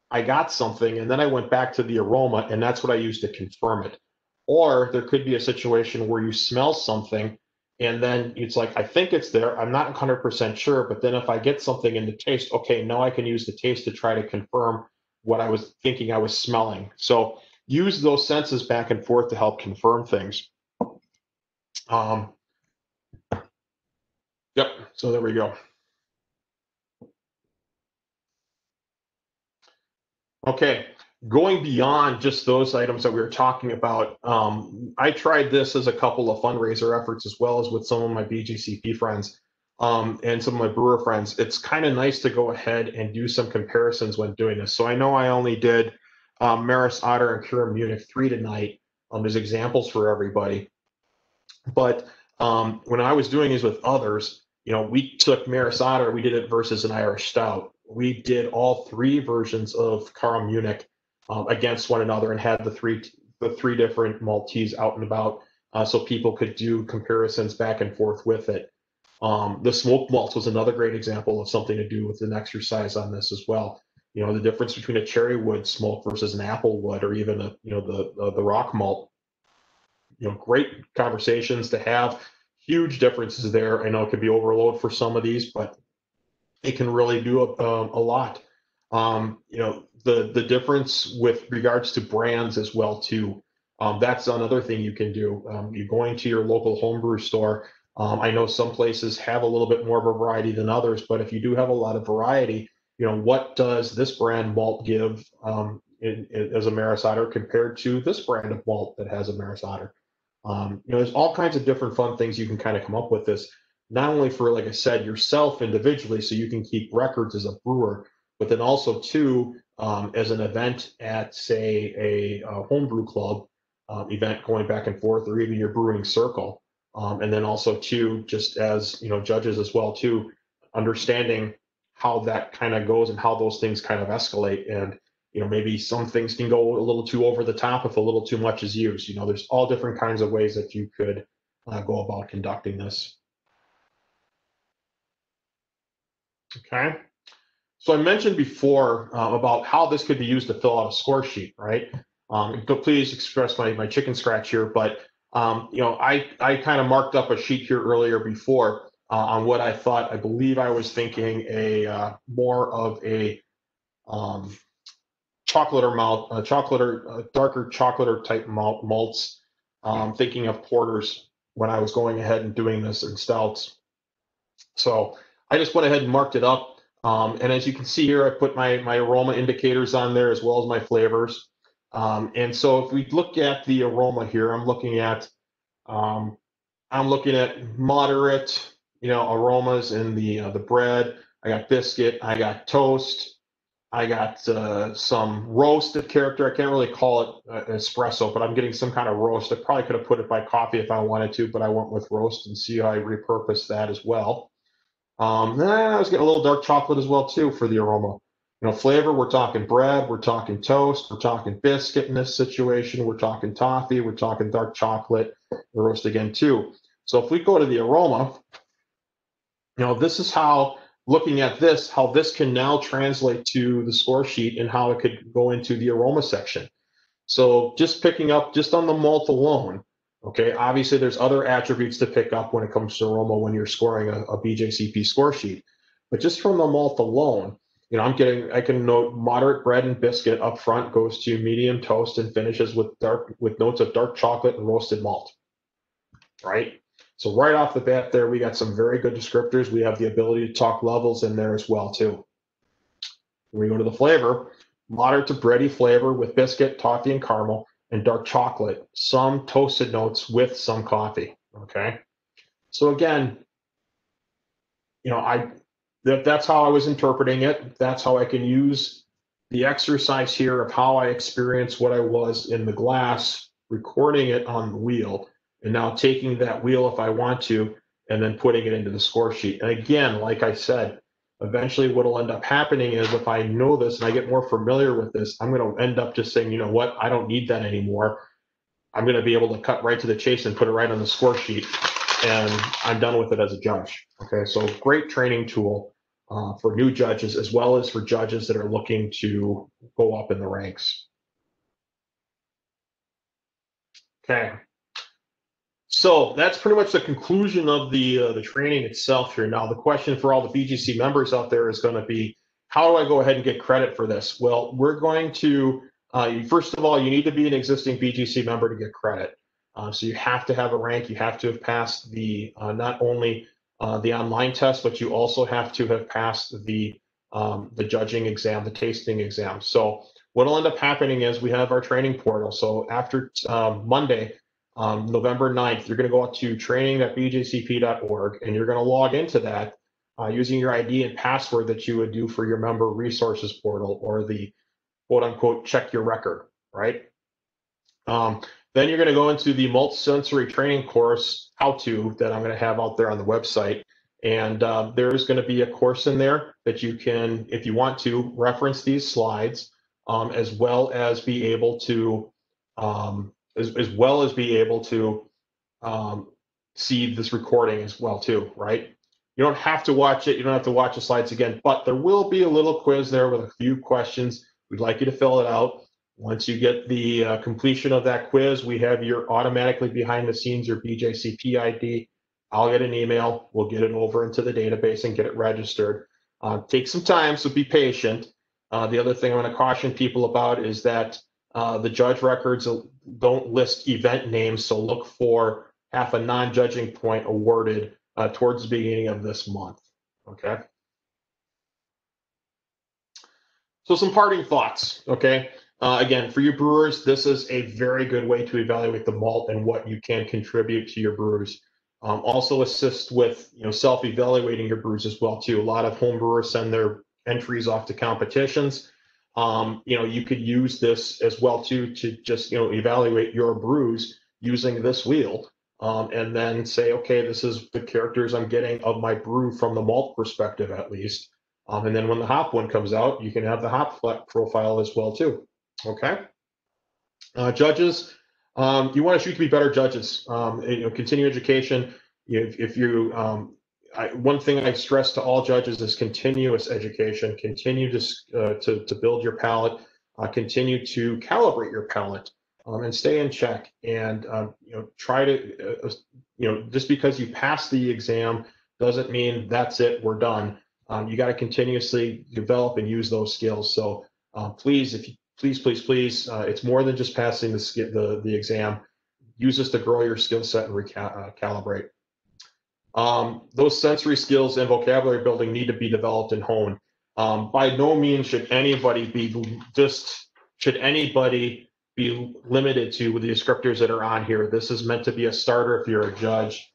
I got something, and then I went back to the aroma, and that's what I used to confirm it. Or there could be a situation where you smell something, and then it's like, I think it's there. I'm not 100% sure, but then if I get something in the taste, okay, now I can use the taste to try to confirm what I was thinking I was smelling. So use those senses back and forth to help confirm things. Yep, so there we go. Okay, going beyond just those items that we were talking about, I tried this as a couple of fundraiser efforts as well as with some of my BJCP friends and some of my brewer friends. It's kind of nice to go ahead and do some comparisons when doing this. So I know I only did Maris Otter and Cura Munich 3 tonight as examples for everybody. But when I was doing these with others, we took Maris Otter, we did it versus an Irish Stout. We did all 3 versions of Cura Munich against one another and had the three different Maltese out and about so people could do comparisons back and forth with it. The smoked malts was another great example of something to do with an exercise on this as well. The difference between a cherry wood smoke versus an apple wood, or even the rock malt. Great conversations to have. Huge differences there. I know it could be overload for some of these, but it can really do a lot. The difference with regards to brands as well too. That's another thing you can do. You're going to your local homebrew store. I know some places have a little bit more of a variety than others, but if you do have a lot of variety, what does this brand malt give as a Maris Otter compared to this brand of malt that has a Maris Otter? There's all kinds of different fun things you can kind of come up with this, not only for, like I said, yourself individually, so you can keep records as a brewer, but then also too, as an event at, say, a homebrew club event going back and forth, or even your brewing circle. And then also too, just as, judges as well too, understanding how that kind of goes and how those things kind of escalate. And maybe some things can go a little too over the top if a little too much is used. There's all different kinds of ways that you could go about conducting this. Okay. So I mentioned before about how this could be used to fill out a score sheet, right? Please express my chicken scratch here, but I kind of marked up a sheet here earlier before on what I thought. I believe I was thinking more of a chocolate or malt, darker chocolate type malts. Thinking of porters when I was going ahead and doing this in stouts. So I just went ahead and marked it up. And as you can see here, I put my aroma indicators on there as well as my flavors. And so if we look at the aroma here, I'm looking at moderate, aromas in the bread. I got biscuit, I got toast, I got some roasted character. I can't really call it espresso, but I'm getting some kind of roast. I probably could have put it by coffee if I wanted to, but I went with roast and see how I repurpose that as well. I was getting a little dark chocolate as well too for the aroma. Flavor, we're talking bread, we're talking toast, we're talking biscuit in this situation, we're talking toffee, we're talking dark chocolate, roast again too. So if we go to the aroma, this is how, looking at this, how this can now translate to the score sheet and how it could go into the aroma section. So just picking up just on the malt alone, Okay, obviously there's other attributes to pick up when it comes to aroma when you're scoring a BJCP score sheet. But just from the malt alone, I can note moderate bread and biscuit up front, goes to medium toast and finishes with notes of dark chocolate and roasted malt, right? So right off the bat there, we got some very good descriptors. We have the ability to talk levels in there as well too. When we go to the flavor, moderate to bready flavor with biscuit, toffee, and caramel, and dark chocolate, some toasted notes with some coffee. Okay. So again, that's how I was interpreting it. That's how I can use the exercise here of how I experienced what I was in the glass, recording it on the wheel, and now taking that wheel if I want to, and then putting it into the score sheet. And again, like I said, eventually what will end up happening is if I know this and I get more familiar with this, I'm going to end up just saying, you know what, I don't need that anymore. I'm going to be able to cut right to the chase and put it right on the score sheet, and I'm done with it as a judge. Okay, so great training tool for new judges as well as for judges that are looking to go up in the ranks. Okay, so that's pretty much the conclusion of the training itself here. Now, the question for all the BGC members out there is going to be, how do I go ahead and get credit for this? Well, we're going to, first of all, you need to be an existing BGC member to get credit. So you have to have a rank. You have to have passed the not only the online test, but you also have to have passed the judging exam, the tasting exam. So what will end up happening is we have our training portal. So after Monday, November 9th, you're going to go out to training.bjcp.org and you're going to log into that using your ID and password that you would do for your member resources portal or the quote unquote check your record, right? Then you're going to go into the multi-sensory training course, how to, that I'm going to have out there on the website. And there's going to be a course in there that you can, if you want to, reference these slides, as well as be able to as well as be able to see this recording as well too, right? You don't have to watch it. You don't have to watch the slides again, but there will be a little quiz there with a few questions. We'd like you to fill it out. Once you get the completion of that quiz, we have your automatically behind the scenes, your BJCP ID. I'll get an email. We'll get it over into the database and get it registered. Take some time, so be patient. The other thing I want to caution people about is that the judge records don't list event names, so look for half a non-judging point awarded towards the beginning of this month. Okay. So some parting thoughts. Okay. Again, for you brewers, this is a very good way to evaluate the malt and what you can contribute to your brews. Also assist with self-evaluating your brews as well too. A lot of home brewers send their entries off to competitions. You could use this as well too to just evaluate your brews using this wheel, and then say, okay, this is the characters I'm getting of my brew from the malt perspective at least. And then when the hop one comes out, you can have the hop profile as well too. Okay. Judges, you want to shoot to be better judges. Continue education. If you, one thing I stress to all judges is continuous education. Continue to build your palate. Continue to calibrate your palate, and stay in check. And try to, just because you pass the exam doesn't mean that's it. We're done. You got to continuously develop and use those skills. So please, please, it's more than just passing the exam. Use this to grow your skill set and recalibrate. Those sensory skills and vocabulary building need to be developed and honed. By no means should anybody be limited to the descriptors that are on here. This is meant to be a starter if you're a judge.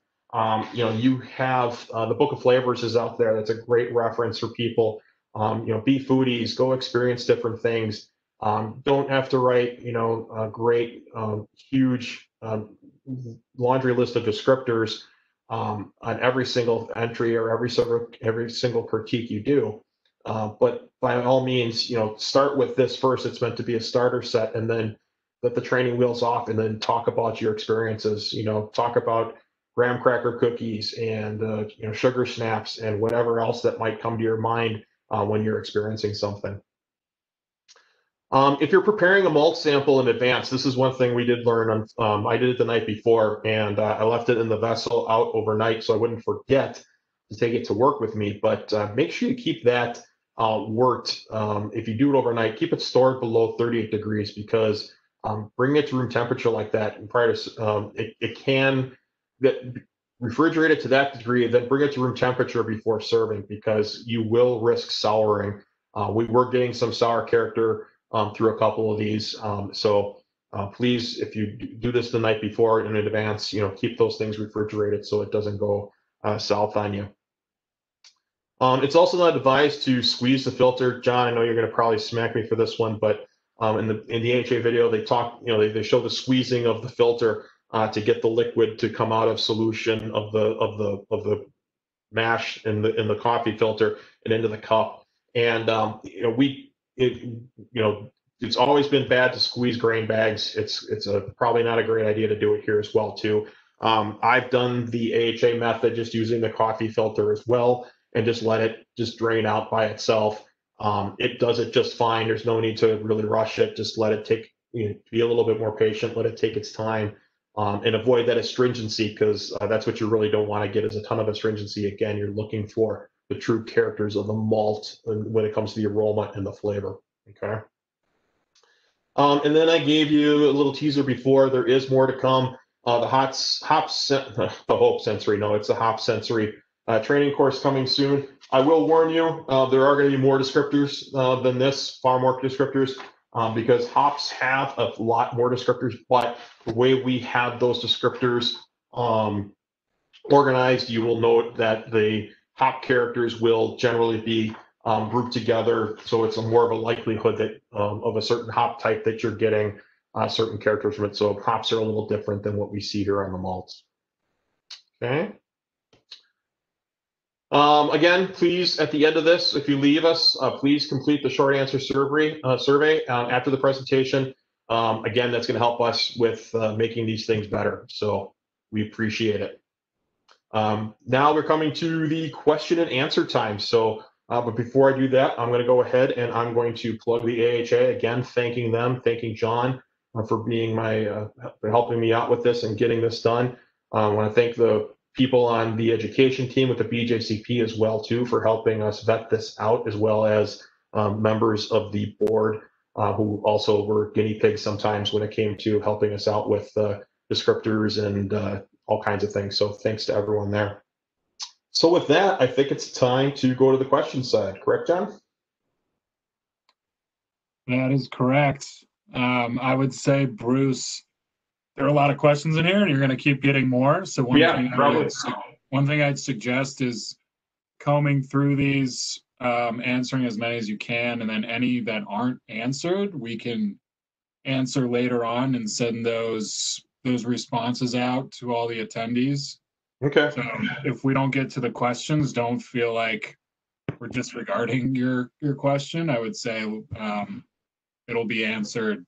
You have the Book of Flavors is out there. That's a great reference for people. Be foodies, go experience different things. Don't have to write, a great, huge laundry list of descriptors on every single entry or every single critique you do. But by all means, start with this first. It's meant to be a starter set, and then let the training wheels off, and then talk about your experiences. Talk about graham cracker cookies and sugar snaps and whatever else that might come to your mind when you're experiencing something. If you're preparing a malt sample in advance, this is one thing we did learn. I did it the night before, and I left it in the vessel out overnight so I wouldn't forget to take it to work with me. But make sure you keep that worked. If you do it overnight, keep it stored below 38 degrees because bringing it to room temperature like that prior to it can get refrigerate it to that degree, then bring it to room temperature before serving because you will risk souring. We were getting some sour character through a couple of these. Please, if you do this the night before in advance, keep those things refrigerated so it doesn't go south on you. It's also not advised to squeeze the filter. John, I know you're going to probably smack me for this one, but in the AHA video, they talk, they show the squeezing of the filter to get the liquid to come out of solution of the mash in the coffee filter and into the cup. And it's always been bad to squeeze grain bags. It's probably not a great idea to do it here as well too. I've done the AHA method just using the coffee filter as well and just let it just drain out by itself. It does it just fine. There's no need to really rush it. Just let it take, be a little bit more patient, let it take its time. And avoid that astringency because that's what you really don't want to get is a ton of astringency. Again, you're looking for the true characters of the malt when it comes to the aroma and the flavor. Okay. And then I gave you a little teaser before. There is more to come. The Hope Sensory. No, it's the Hop Sensory training course coming soon. I will warn you, there are going to be more descriptors than this, far more descriptors. Because hops have a lot more descriptors, but the way we have those descriptors organized, you will note that the hop characters will generally be grouped together, so it's more of a likelihood that of a certain hop type that you're getting certain characters from it. So hops are a little different than what we see here on the malts. Okay. Again, please, at the end of this, if you leave us, please complete the short answer survey after the presentation. Again, that's going to help us with making these things better. So we appreciate it. Now we're coming to the question and answer time. So, but before I do that, I'm going to go ahead and I'm going to plug the AHA again, thanking them, thanking John for being for helping me out with this and getting this done. I want to thank the people on the education team with the BJCP as well too for helping us vet this out, as well as members of the board who also were guinea pigs sometimes when it came to helping us out with descriptors and all kinds of things. So thanks to everyone there. So with that, I think it's time to go to the question side. Correct, John? That is correct. I would say, Bruce, there are a lot of questions in here, and you're going to keep getting more. So one thing I'd suggest is combing through these, answering as many as you can, and then any that aren't answered, we can answer later on and send those responses out to all the attendees. Okay. So if we don't get to the questions, don't feel like we're disregarding your question. I would say it'll be answered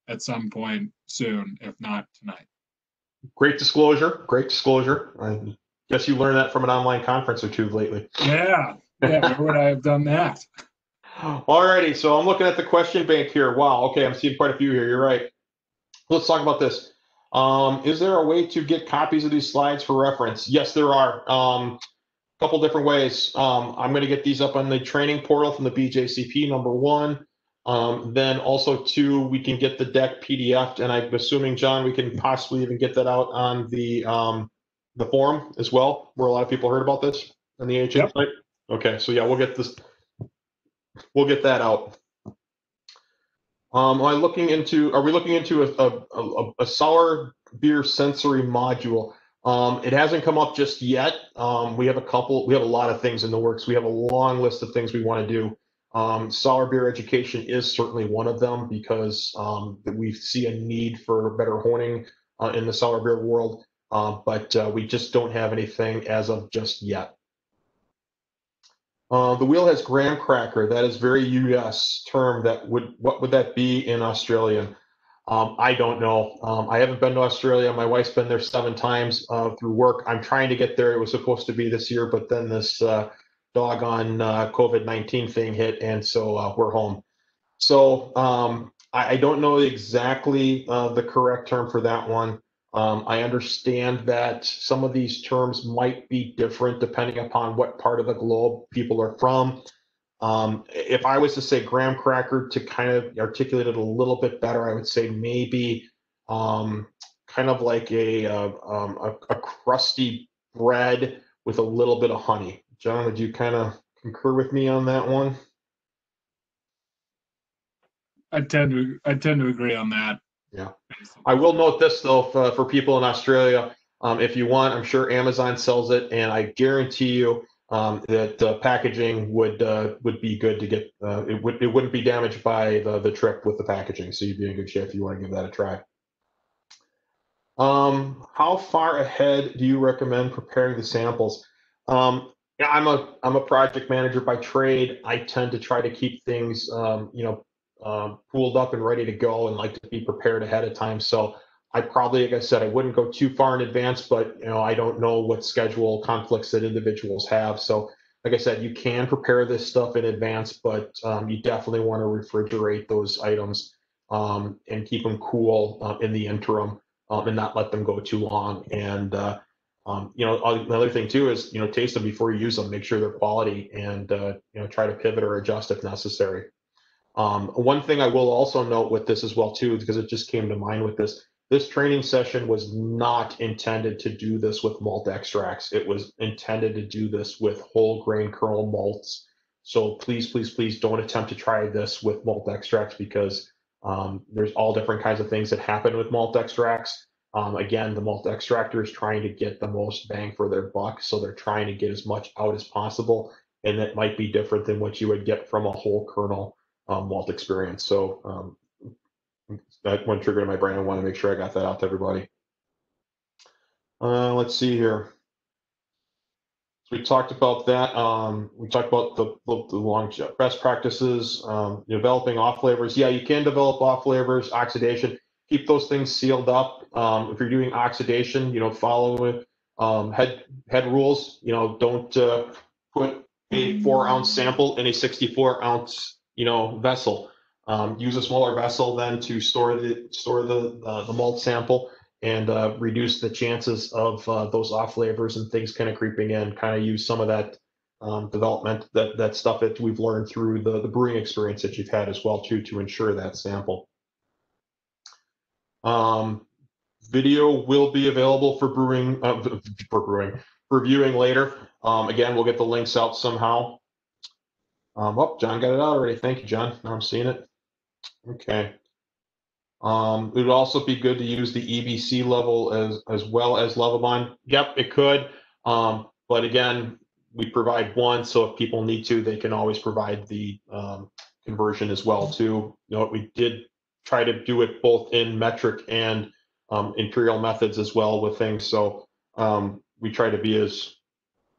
at some point soon, if not tonight. Great disclosure. Great disclosure. I guess you learned that from an online conference or two lately. Yeah. Where would I have done that? Alrighty, so I'm looking at the question bank here. Wow, okay, I'm seeing quite a few here. You're right. Let's talk about this. Is there a way to get copies of these slides for reference? Yes, there are. A couple different ways. I'm going to get these up on the training portal from the BJCP, number one. Then also two, we can get the deck PDF'd, and I'm assuming, John, we can possibly even get that out on the forum as well, where a lot of people heard about this on the AHA site. Okay, so yeah, we'll get this. We'll get that out. Are we looking into a sour beer sensory module? It hasn't come up just yet. We have a lot of things in the works. We have a long list of things we want to do. Sour beer education is certainly one of them because we see a need for better honing in the sour beer world, but we just don't have anything as of just yet. The wheel has graham cracker. That is very US term. What would that be in Australian? I don't know. I haven't been to Australia. My wife's been there 7 times through work. I'm trying to get there. It was supposed to be this year, but then this doggone COVID-19 thing hit, and so we're home. So I don't know exactly the correct term for that one. I understand that some of these terms might be different depending upon what part of the globe people are from. If I was to say graham cracker to kind of articulate it a little bit better, I would say maybe kind of like a crusty bread with a little bit of honey. John, would you kind of concur with me on that one? I tend to agree on that. Yeah. I will note this though for people in Australia, if you want, I'm sure Amazon sells it, and I guarantee you that packaging would be good to get. It wouldn't be damaged by the trip with the packaging, so you'd be in good shape if you want to give that a try. How far ahead do you recommend preparing the samples? Yeah, I'm a project manager by trade. I tend to try to keep things pooled up and ready to go, and like to be prepared ahead of time. So I probably, like I said, I wouldn't go too far in advance, but I don't know what schedule conflicts that individuals have. So like I said, you can prepare this stuff in advance, but you definitely want to refrigerate those items and keep them cool in the interim, and not let them go too long. And another thing too is taste them before you use them. Make sure they're quality, and try to pivot or adjust if necessary. One thing I will also note with this as well too, because it just came to mind with this. This training session was not intended to do this with malt extracts. It was intended to do this with whole grain kernel malts. So please, please, please don't attempt to try this with malt extracts, because there's all different kinds of things that happen with malt extracts. Again, the malt extractor is trying to get the most bang for their buck, so they're trying to get as much out as possible, and that might be different than what you would get from a whole kernel malt experience. So that one triggered in my brain. I want to make sure I got that out to everybody. Let's see here. So we talked about that. We talked about the long best practices, developing off flavors. Yeah, you can develop off flavors, oxidation. Keep those things sealed up. If you're doing oxidation, follow head rules. Don't put a 4-ounce sample in a 64-ounce vessel. Use a smaller vessel then to store the malt sample, and reduce the chances of those off flavors and things kind of creeping in. Kind of use some of that development, that stuff that we've learned through the brewing experience that you've had as well too, to ensure that sample. Video will be available for viewing later. Again, we'll get the links out somehow. John got it out already. Thank you, John. Now I'm seeing it. Okay. It would also be good to use the EBC level as well as Levabon. Yep, it could. But again, we provide one, so if people need to, they can always provide the conversion as well too. We did try to do it both in metric and imperial methods as well with things. So we try to be as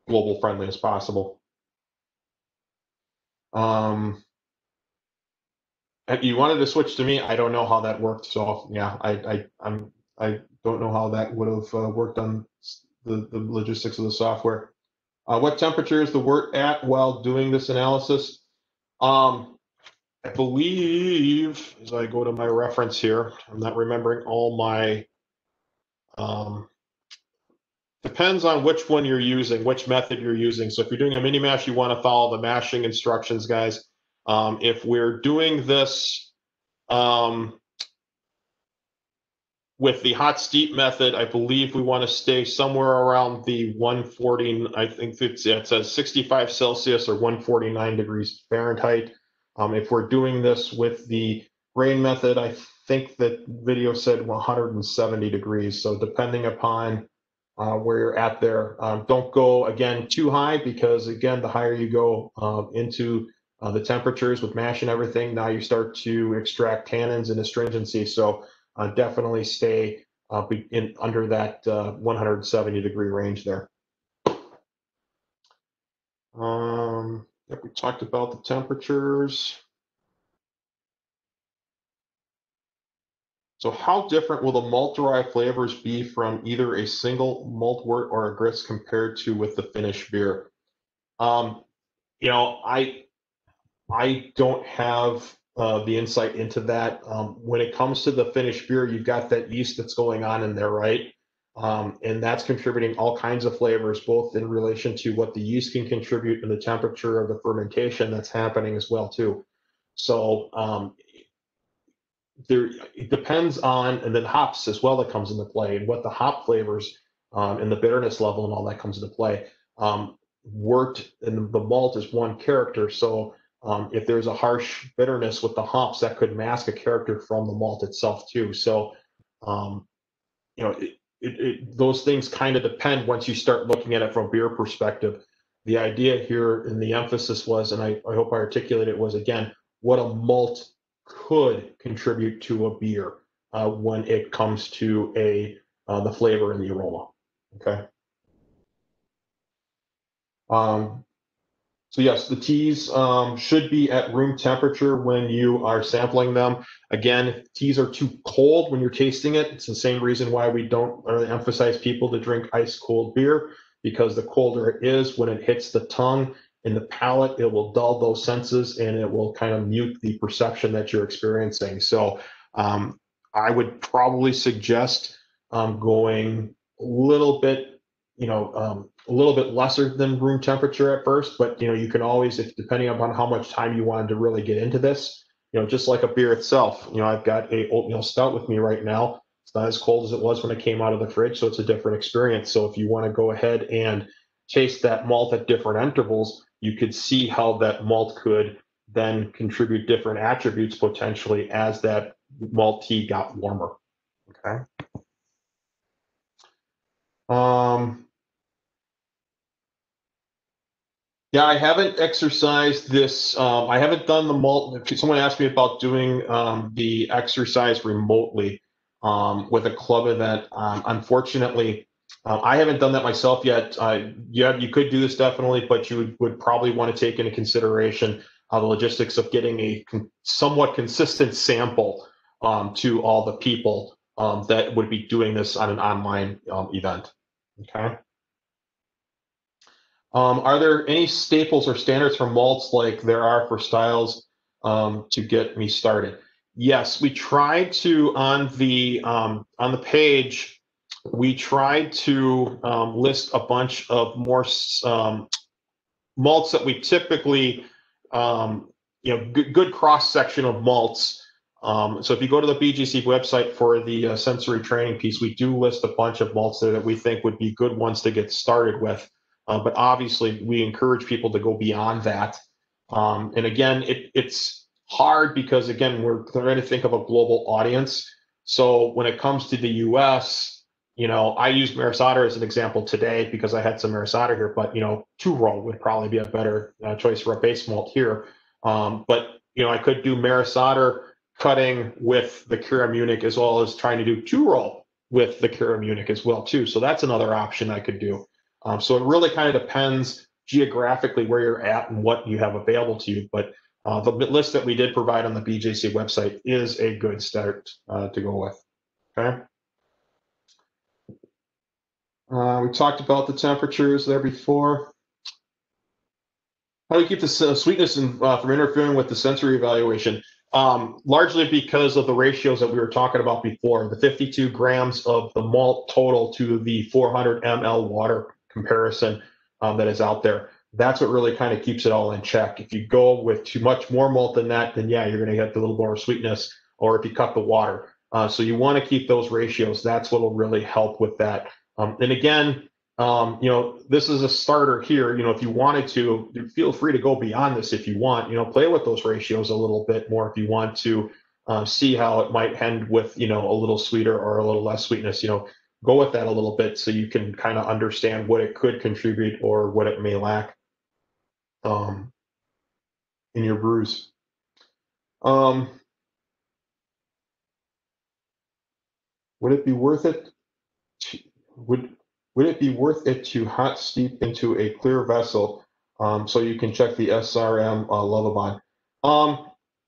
global friendly as possible. You wanted to switch to me. I don't know how that worked. So yeah, I don't know how that would have worked on the logistics of the software. What temperature is the wort at while doing this analysis? I believe, as I go to my reference here, I'm not remembering all my. Depends on which one you're using, which method you're using. So if you're doing a mini mash, you want to follow the mashing instructions, guys. If we're doing this with the hot steep method, I believe we want to stay somewhere around the 140. I think it says 65 Celsius or 149 degrees Fahrenheit. If we're doing this with the grain method, I think that video said 170 degrees. So depending upon where you're at there, don't go again too high, because again, the higher you go into the temperatures with mash and everything, now you start to extract tannins and astringency. So definitely stay under that 170 degree range there. We talked about the temperatures. So how different will the malt-derived flavors be from either a single malt wort or a grist compared to with the finished beer? I don't have the insight into that. When it comes to the finished beer, you've got that yeast that's going on in there, right? And that's contributing all kinds of flavors, both in relation to what the yeast can contribute and the temperature of the fermentation that's happening as well too. So it depends on, and then hops as well that comes into play, and what the hop flavors and the bitterness level and all that comes into play. Wort and the malt is one character, so if there's a harsh bitterness with the hops, that could mask a character from the malt itself too. So you know, those things kind of depend once you start looking at it from a beer perspective. The idea here and the emphasis was, and I hope I articulated it, was again what a malt could contribute to a beer when it comes to the flavor and the aroma. Okay. So yes, the teas should be at room temperature when you are sampling them. Again, if teas are too cold when you're tasting it, it's the same reason why we don't emphasize people to drink ice cold beer, because the colder it is, when it hits the tongue and the palate, it will dull those senses and it will kind of mute the perception that you're experiencing. So I would probably suggest going a little bit, a little bit lesser than room temperature at first, but you can always, if depending upon how much time you wanted to really get into this, just like a beer itself. I've got a oatmeal stout with me right now. It's not as cold as it was when it came out of the fridge, so it's a different experience. So if you want to go ahead and taste that malt at different intervals, you could see how that malt could then contribute different attributes potentially as that malt tea got warmer. Okay. Yeah, I haven't exercised this. I haven't done the malt. Someone asked me about doing the exercise remotely with a club event. Unfortunately, I haven't done that myself yet. Yeah, you could do this definitely, but you would probably want to take into consideration the logistics of getting a somewhat consistent sample to all the people that would be doing this on an online event. Okay. Are there any staples or standards for malts like there are for styles to get me started? Yes, we tried to on the page. We tried to list a bunch of more malts that we typically, good cross section of malts. So if you go to the BGC website for the sensory training piece, we do list a bunch of malts there that we think would be good ones to get started with. But obviously, we encourage people to go beyond that. And again, it's hard because, again, we're trying to think of a global audience. So when it comes to the US, I used Maris Otter as an example today because I had some Maris Otter here, but, two-row would probably be a better choice for a base malt here. But, I could do Maris Otter cutting with the Cura Munich as well as trying to do two-row with the Cura Munich as well, too. So that's another option I could do. So it really kind of depends geographically where you're at and what you have available to you. But the list that we did provide on the BJC website is a good start to go with. Okay. We talked about the temperatures there before. How do you keep the sweetness from interfering with the sensory evaluation? Largely because of the ratios that we were talking about before, the 52 grams of the malt total to the 400 ml water comparison that is out there. That's what really kind of keeps it all in check. If you go with too much more malt than that, then yeah, you're going to get a little more sweetness, or if you cut the water. So you want to keep those ratios. That's what will really help with that. And again, this is a starter here. If you wanted to, feel free to go beyond this if you want. Play with those ratios a little bit more if you want to see how it might end with, a little sweeter or a little less sweetness. Go with that a little bit so you can kind of understand what it could contribute or what it may lack in your brews. Would it be worth it? Would it be worth it to hot steep into a clear vessel so you can check the SRM Lovabond?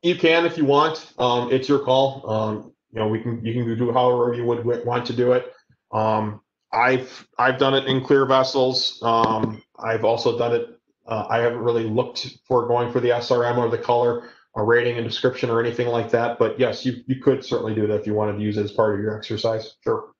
You can if you want. It's your call. You can do however you would want to do it. I've done it in clear vessels. I've also done it. I haven't really looked for going for the SRM or the color. a rating and description or anything like that. But yes, you could certainly do that if you wanted to use it as part of your exercise. Sure.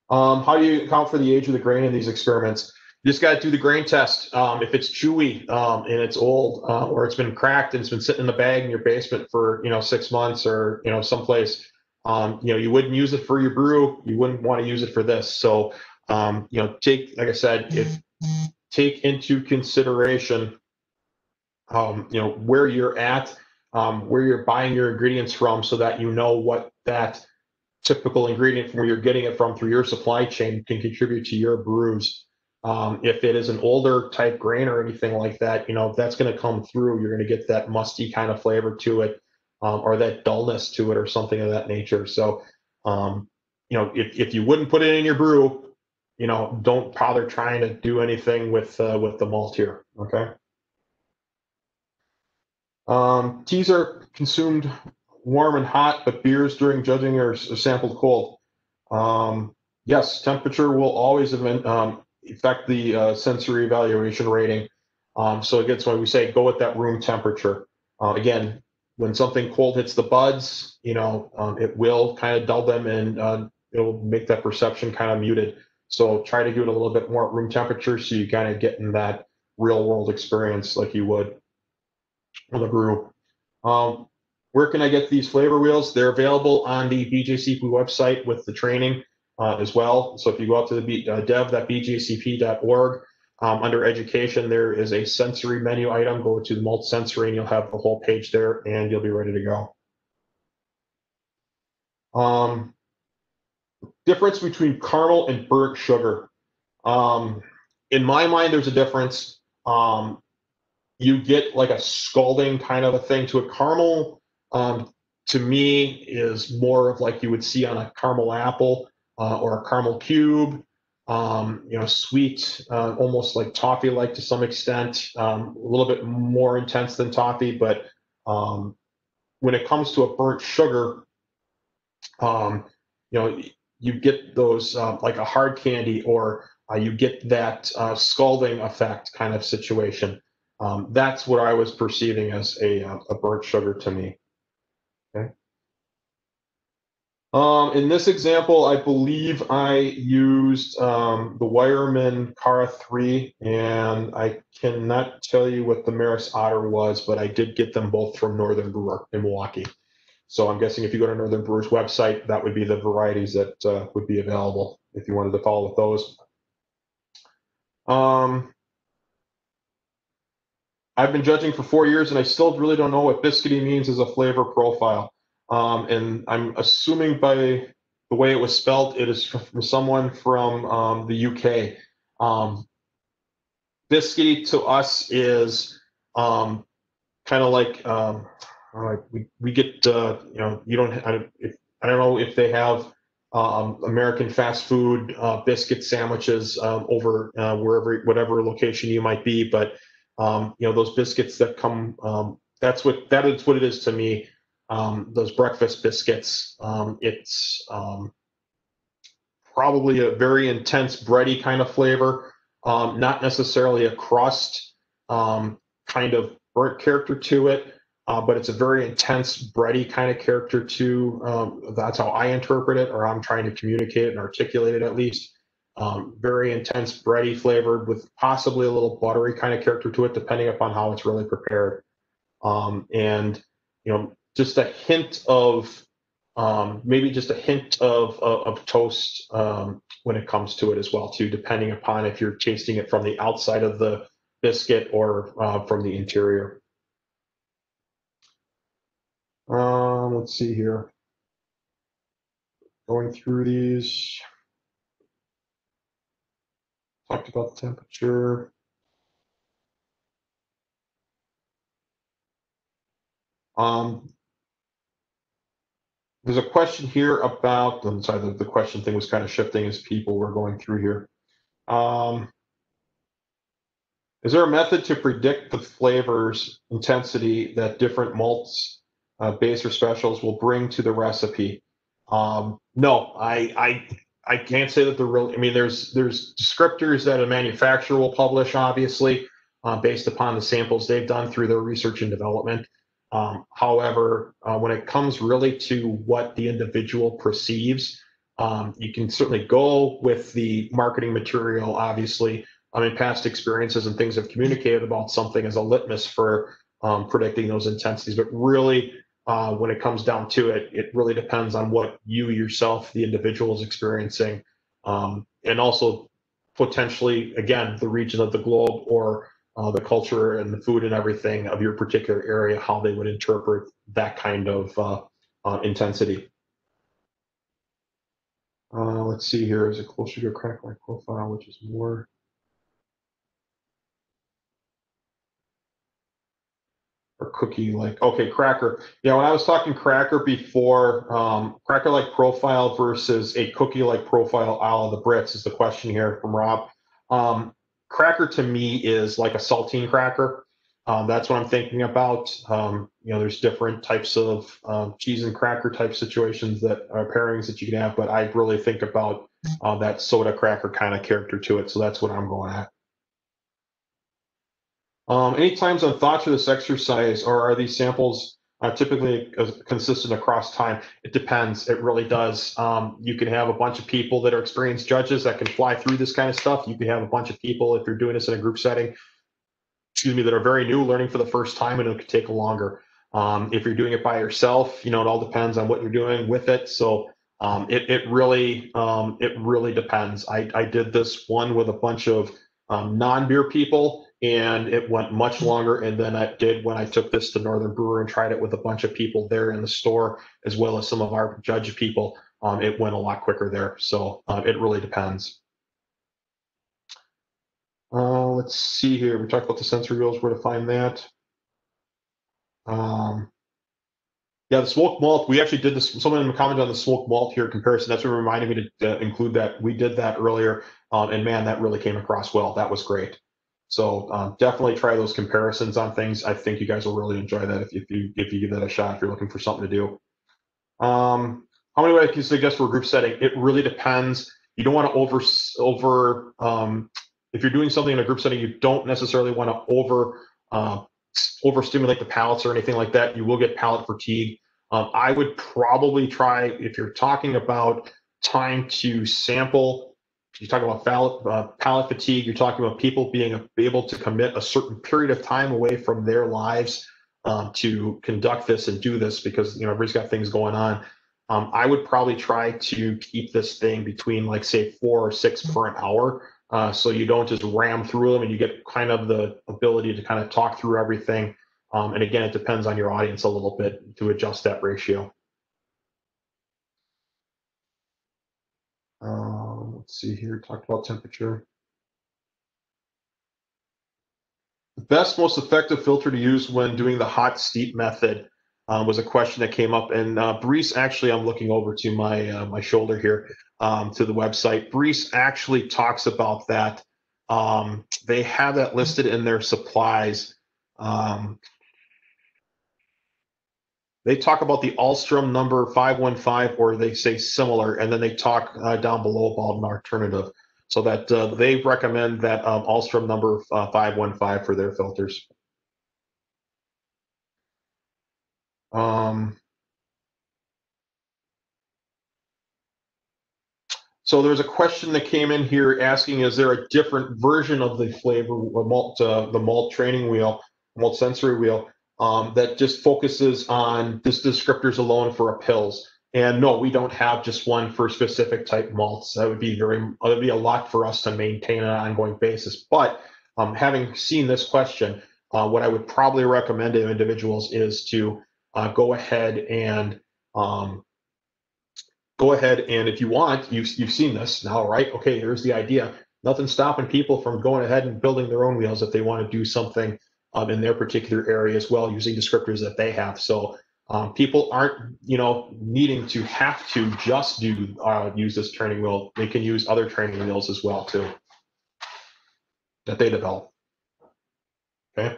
How do you account for the age of the grain in these experiments? You just got to do the grain test. If it's chewy and it's old or it's been cracked and it's been sitting in the bag in your basement for 6 months or someplace, you wouldn't use it for your brew. You wouldn't want to use it for this. So take, like I said, take into consideration where you're at, where you're buying your ingredients from, so that you know what that typical ingredient from where you're getting it from through your supply chain can contribute to your brews. If it is an older type grain or anything like that, that's going to come through. You're going to get that musty kind of flavor to it, or that dullness to it, or something of that nature. So, if you wouldn't put it in your brew, don't bother trying to do anything with the malt here. Okay. Teas are consumed warm and hot, but beers during judging are sampled cold. Yes, temperature will always affect the sensory evaluation rating. So again, that's why we say go with that room temperature. Again, when something cold hits the buds, it will kind of dull them, and it'll make that perception kind of muted. So try to do it a little bit more at room temperature, so you kind of get in that real world experience like you would with a brew. Where can I get these flavor wheels? They're available on the BJCP website with the training as well. So if you go out to the dev.bjcp.org, under education, there is a sensory menu item. Go to the Malt Sensory, and you'll have the whole page there, and you'll be ready to go. Difference between caramel and burnt sugar. In my mind, there's a difference. You get like a scalding kind of a thing to a caramel. To me, is more of like you would see on a caramel apple or a caramel cube. Sweet, almost like toffee-like to some extent. A little bit more intense than toffee, but when it comes to a burnt sugar, you get those like a hard candy, or you get that scalding effect kind of situation. That's what I was perceiving as a burnt sugar to me. Okay. In this example, I believe I used the Weyermann Cara 3, and I cannot tell you what the Maris Otter was, but I did get them both from Northern Brewer in Milwaukee. So I'm guessing if you go to Northern Brewer's website, that would be the varieties that would be available if you wanted to follow with those. I've been judging for 4 years, and I still really don't know what biscuity means as a flavor profile. And I'm assuming by the way it was spelled, it is from someone from the UK. Biscuity to us is kind of like we get you don't I don't know if they have American fast food biscuit sandwiches over wherever whatever location you might be, but those biscuits that come that is what it is to me. Those breakfast biscuits, it's probably a very intense bready kind of flavor, not necessarily a crust kind of burnt character to it, but it's a very intense bready kind of character too. That's how I interpret it, or I'm trying to communicate it and articulate it at least. Very intense bready flavored with possibly a little buttery kind of character to it, depending upon how it's really prepared. And just a hint of maybe just a hint of toast when it comes to it as well too, depending upon if you're tasting it from the outside of the biscuit or from the interior. Let's see here. Going through these. Talked about the temperature. There's a question here about, I'm sorry, the question thing was kind of shifting as people were going through here. Is there a method to predict the flavors intensity that different malts, base or specials will bring to the recipe? No, I can't say that they're really. I mean, there's descriptors that a manufacturer will publish, obviously, based upon the samples they've done through their research and development. However, when it comes really to what the individual perceives, you can certainly go with the marketing material, obviously. I mean, past experiences and things have communicated about something as a litmus for predicting those intensities. But really, when it comes down to it, it really depends on what you yourself, the individual, is experiencing, and also potentially, again, the region of the globe or the culture and the food and everything of your particular area, how they would interpret that kind of intensity. Let's see here. Is it closer to a crack-like profile, which is more? Or cookie-like? Okay, cracker. Yeah, when I was talking cracker before, cracker-like profile versus a cookie-like profile a la the Brits is the question here from Rob. Cracker to me is like a saltine cracker. That's what I'm thinking about. There's different types of cheese and cracker type situations that are pairings that you can have, but I really think about that soda cracker kind of character to it. So that's what I'm going at. Any times on thoughts for this exercise, or are these samples typically consistent across time? It depends. It really does. You can have a bunch of people that are experienced judges that can fly through this kind of stuff. You can have a bunch of people, if you're doing this in a group setting, that are very new, learning for the first time, and it could take longer. If you're doing it by yourself, it all depends on what you're doing with it. So it really depends. I did this one with a bunch of non-beer people, and it went much longer. And then I did when I took this to Northern Brewer and tried it with a bunch of people there in the store, as well as some of our judge people. It went a lot quicker there. So it really depends. Let's see here. We talked about the sensory wheels, where to find that. Yeah, the smoked malt. We actually did this. Someone commented on the smoked malt here comparison. That's what reminded me to include that. We did that earlier, and man, that really came across well. That was great. So definitely try those comparisons on things. I think you guys will really enjoy that if you give that a shot. If you're looking for something to do. How many would I suggest for a group setting? It really depends. You don't want to if you're doing something in a group setting, you don't necessarily want to overstimulate the palates or anything like that. You will get palate fatigue. I would probably try, if you're talking about time to sample, you're talking about palate fatigue, you're talking about people being able to commit a certain period of time away from their lives to conduct this and do this, because everybody's got things going on. I would probably try to keep this thing between, like, say, 4 or 6 per an hour, so you don't just ram through them, and you get kind of the ability to kind of talk through everything. And again, it depends on your audience a little bit to adjust that ratio. Let's see here. Talked about temperature. The best, most effective filter to use when doing the hot steep method was a question that came up. And Brees, actually, I'm looking over to my shoulder here to the website. Brees actually talks about that. They have that listed in their supplies. They talk about the Alstrom number 515, or they say similar, and then they talk down below about an alternative. So that they recommend that Alstrom number 515 for their filters. So there's a question that came in here asking, is there a different version of the flavor malt, the malt training wheel, malt sensory wheel, that just focuses on this descriptors alone for a pills? And no, we don't have just one for specific type malts. That would be a lot for us to maintain on an ongoing basis. But having seen this question, what I would probably recommend to individuals is to go ahead and if you want, you've seen this now, right? Okay, here's the idea. Nothing's stopping people from going ahead and building their own wheels if they want to do something in their particular area as well, using descriptors that they have. So people aren't, needing to have to just use this training wheel. They can use other training wheels as well too that they develop. Okay.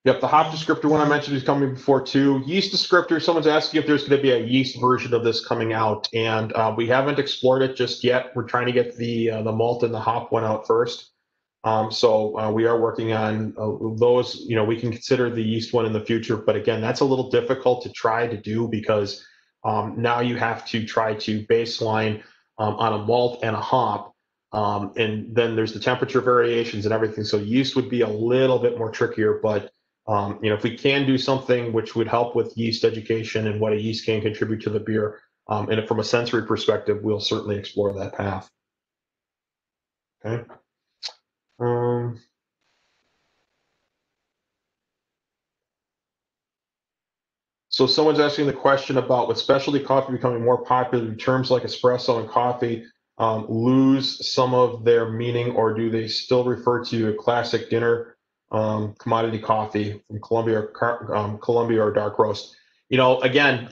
Yep, the hop descriptor one I mentioned is coming before too. Yeast descriptor, someone's asking if there's going to be a yeast version of this coming out, and we haven't explored it just yet. We're trying to get the malt and the hop one out first. So we are working on those. You know, we can consider the yeast one in the future, but again, that's a little difficult to try to do because now you have to try to baseline on a malt and a hop. And then there's the temperature variations and everything. So yeast would be a little bit more trickier, but you know, if we can do something which would help with yeast education and what a yeast can contribute to the beer, and from a sensory perspective, we'll certainly explore that path. Okay. So someone's asking the question about with specialty coffee becoming more popular, terms like espresso and coffee lose some of their meaning, or do they still refer to a classic dinner commodity coffee from Colombia or dark roast? You know, again,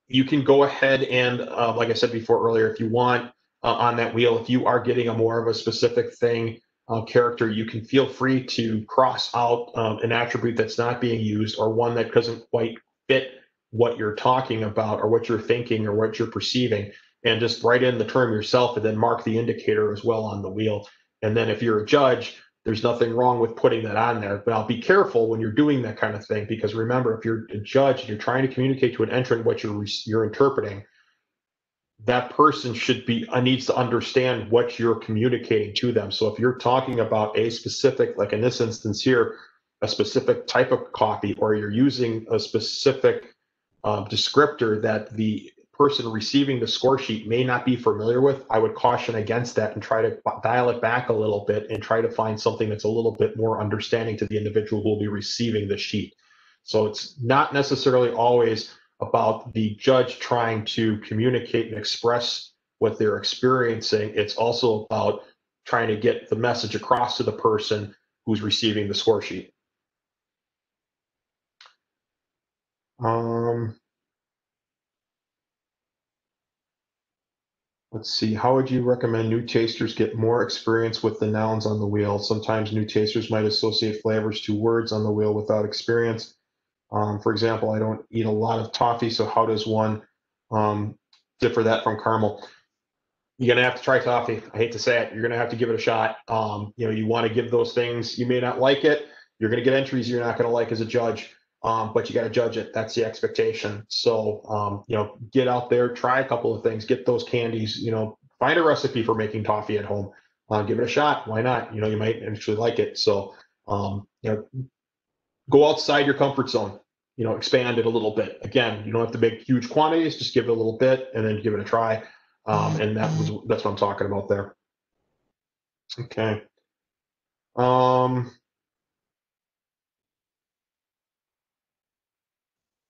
you can go ahead and, like I said before earlier, if you want on that wheel, if you are getting a more of a specific thing character, you can feel free to cross out an attribute that's not being used or one that doesn't quite fit what you're talking about or what you're thinking or what you're perceiving, and just write in the term yourself and then mark the indicator as well on the wheel. And then if you're a judge, there's nothing wrong with putting that on there. But I'll be careful when you're doing that kind of thing, because remember, if you're a judge and you're trying to communicate to an entrant what you're interpreting, that person needs to understand what you're communicating to them. So if you're talking about a specific, like in this instance here, a specific type of coffee, or you're using a specific descriptor that the person receiving the score sheet may not be familiar with, I would caution against that and try to dial it back a little bit and try to find something that's a little bit more understanding to the individual who will be receiving the sheet. So it's not necessarily always about the judge trying to communicate and express what they're experiencing. It's also about trying to get the message across to the person who's receiving the score sheet. Let's see, how would you recommend new tasters get more experience with the nouns on the wheel? Sometimes new tasters might associate flavors to words on the wheel without experience. For example, I don't eat a lot of toffee, so how does one differ that from caramel? You're gonna have to try toffee. I hate to say it, you're gonna have to give it a shot. You know, you want to give those things. You may not like it. You're gonna get entries you're not gonna like as a judge, but you got to judge it. That's the expectation. So you know, get out there, try a couple of things, get those candies. You know, find a recipe for making toffee at home. Give it a shot. Why not? You know, you might actually like it. So you know, go outside your comfort zone. You know, expand it a little bit. Again, you don't have to make huge quantities. Just give it a little bit and then give it a try. And that's what I'm talking about there. Okay.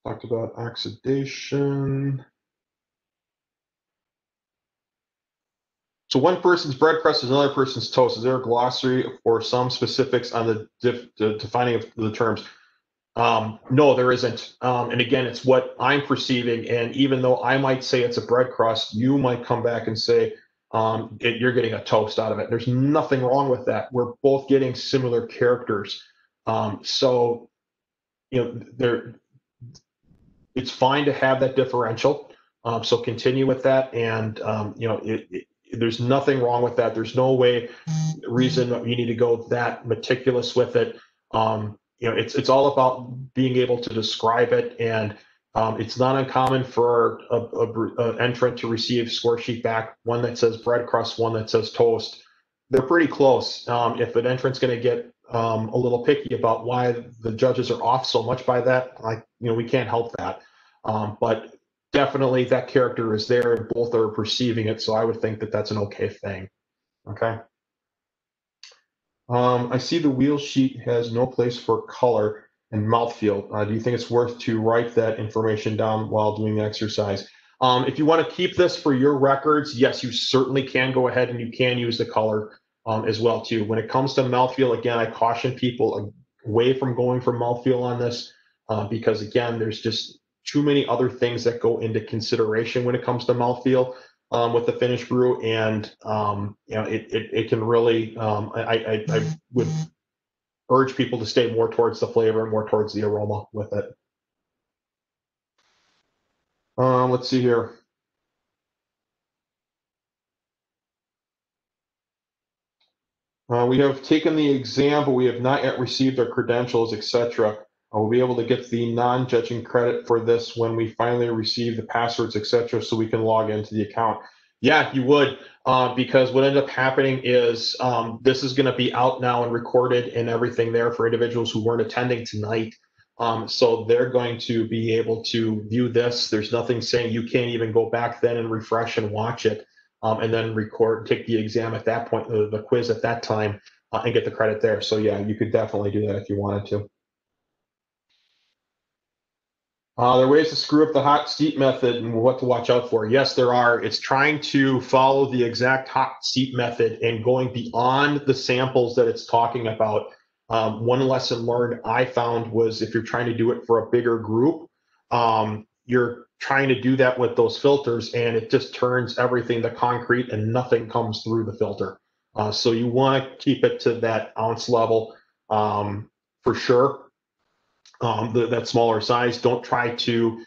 Talked about oxidation. So one person's bread crust is another person's toast. Is there a glossary or some specifics on the defining of the terms? No, there isn't. And again, it's what I'm perceiving. And even though I might say it's a bread crust, you might come back and say you're getting a toast out of it. There's nothing wrong with that. We're both getting similar characters. So, you know, it's fine to have that differential. So continue with that. And, you know, there's nothing wrong with that. There's no reason you need to go that meticulous with it. You know, it's all about being able to describe it, and it's not uncommon for an entrant to receive score sheet back, one that says bread crust, one that says toast. They're pretty close. If an entrant's going to get a little picky about why the judges are off so much by that, you know, we can't help that. But definitely that character is there, and both are perceiving it. So I would think that that's an okay thing. Okay. I see the wheel sheet has no place for color and mouthfeel. Do you think it's worth to write that information down while doing the exercise? If you want to keep this for your records, yes, you certainly can go ahead and you can use the color as well too. When it comes to mouthfeel, again, I caution people away from going for mouthfeel on this because again, there's just too many other things that go into consideration when it comes to mouthfeel. With the finished brew, and you know, it can really I would urge people to stay more towards the flavor and more towards the aroma with it. Let's see here. We have taken the exam, but we have not yet received our credentials, etc. We'll be able to get the non-judging credit for this when we finally receive the passwords, etc., so we can log into the account. Yeah, you would, because what ended up happening is this is going to be out now and recorded and everything there for individuals who weren't attending tonight. So they're going to be able to view this. There's nothing saying you can't even go back then and refresh and watch it. And then record, take the exam at that point, the quiz at that time, and get the credit there. So yeah, you could definitely do that if you wanted to. There are ways to screw up the hot steep method and what to watch out for. Yes, there are. It's trying to follow the exact hot steep method and going beyond the samples that it's talking about. One lesson learned I found was if you're trying to do it for a bigger group, you're trying to do that with those filters and it just turns everything to concrete and nothing comes through the filter. So you want to keep it to that ounce level for sure. That smaller size. Don't try to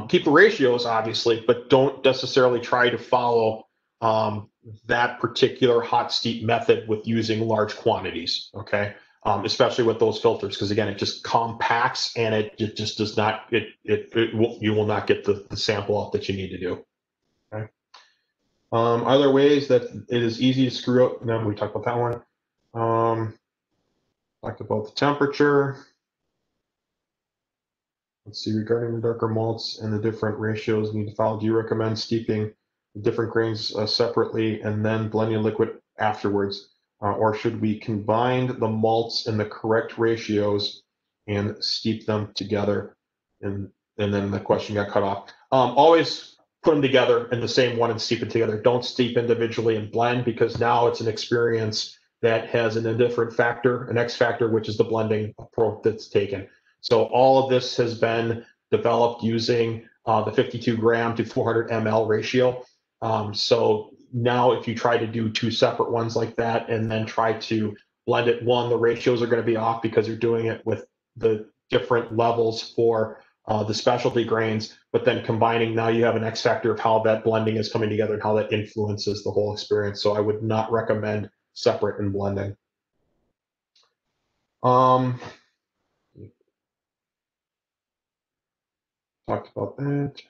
keep the ratios, obviously, but don't necessarily try to follow that particular hot steep method with using large quantities, okay? Especially with those filters, because again, it just compacts and it just does not, you will not get the sample out that you need to do, okay? Other ways that it is easy to screw up, and then we talked about that one. Talked about the temperature. Let's see, regarding the darker malts and the different ratios you need to follow, do you recommend steeping the different grains separately and then blending liquid afterwards? Or should we combine the malts in the correct ratios and steep them together? And then the question got cut off. Always put them together in the same one and steep it together. Don't steep individually and blend, because now it's an experience that has an indifferent factor, an X factor, which is the blending approach that's taken. So all of this has been developed using the 52 gram to 400 ml ratio. So now if you try to do two separate ones like that and then try to blend it, one, the ratios are going to be off because you're doing it with the different levels for the specialty grains, but then combining, now you have an X factor of how that blending is coming together and how that influences the whole experience. So I would not recommend separate and blending. Talked about that.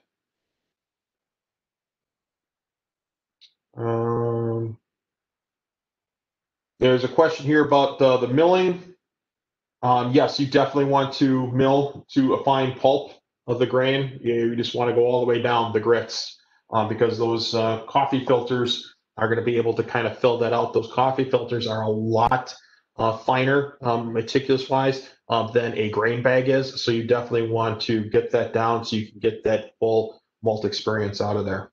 There's a question here about the milling. Yes, you definitely want to mill to a fine pulp of the grain. You just want to go all the way down the grits because those coffee filters are going to be able to kind of fill that out. Those coffee filters are a lot finer, meticulous-wise, than a grain bag is. So you definitely want to get that down so you can get that full malt experience out of there.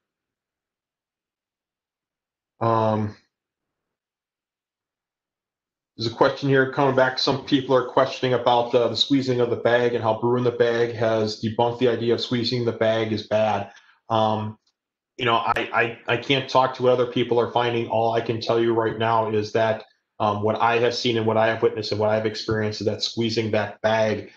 There's a question here coming back. Some people are questioning about the squeezing of the bag and how brewing the bag has debunked the idea of squeezing the bag is bad. You know, I can't talk to what other people are finding. All I can tell you right now is that what I have seen and what I have witnessed and what I've experienced is that squeezing that bag,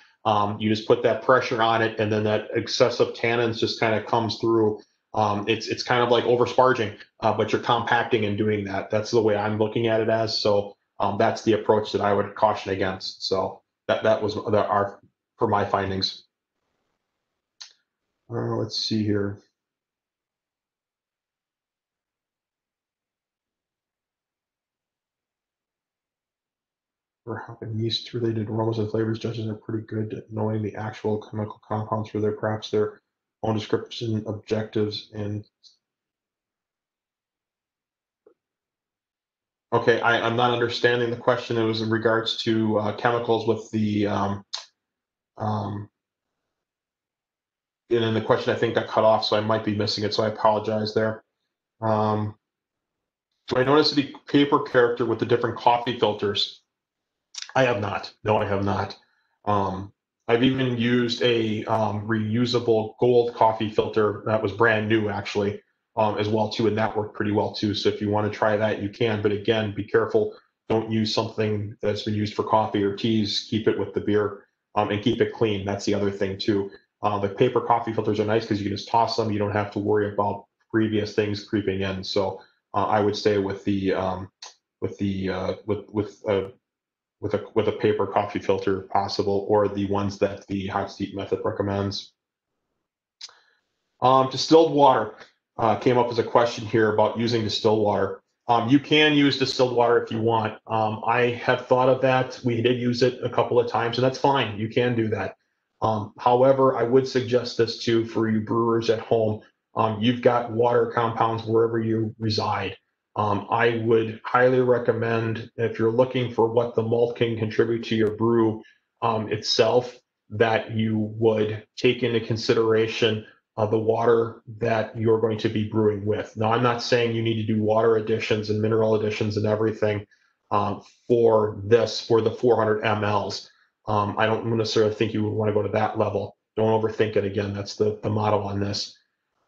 you just put that pressure on it and then that excessive tannins just kind of comes through. It's kind of like over sparging, but you're compacting and doing that. That's the way I'm looking at it as. So that's the approach that I would caution against. So that was for my findings. Let's see here. For hop and yeast related aromas and flavors, judges are pretty good at knowing the actual chemical compounds for perhaps their own description, objectives, and okay, I'm not understanding the question. It was in regards to chemicals with the and then the question I think got cut off, so I might be missing it. So I apologize there. Do I notice the paper character with the different coffee filters? I have not. No, I have not. I've even used a reusable gold coffee filter that was brand new, actually, as well too, and that worked pretty well too. So if you want to try that, you can. But again, be careful. don't use something that's been used for coffee or teas. Keep it with the beer, and keep it clean. That's the other thing too. The paper coffee filters are nice because you can just toss them. You don't have to worry about previous things creeping in. So I would stay with the with a paper coffee filter possible, or the ones that the hot steep method recommends. Distilled water came up as a question here about using distilled water. You can use distilled water if you want. I have thought of that. We did use it a couple of times, and that's fine. You can do that. However, I would suggest this too for you brewers at home. You've got water compounds wherever you reside. I would highly recommend, if you're looking for what the malt can contribute to your brew itself, that you would take into consideration the water that you're going to be brewing with. Now, I'm not saying you need to do water additions and mineral additions and everything for the 400 mLs. I don't necessarily think you would want to go to that level. Don't overthink it. Again, that's the motto on this.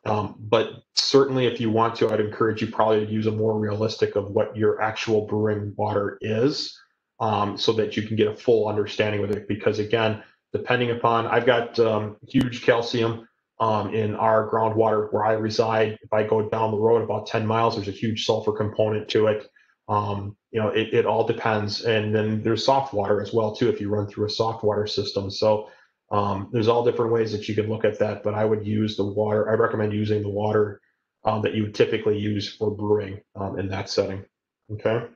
But certainly, if you want to, I'd encourage you probably to use a more realistic of what your actual brewing water is, so that you can get a full understanding with it. Because again, depending upon, I've got huge calcium in our groundwater where I reside. If I go down the road about 10 miles, there's a huge sulfur component to it. It all depends. And then there's soft water as well too, if you run through a soft water system. So there's all different ways that you can look at that, but I would use the water. I recommend using the water that you would typically use for brewing in that setting. Okay.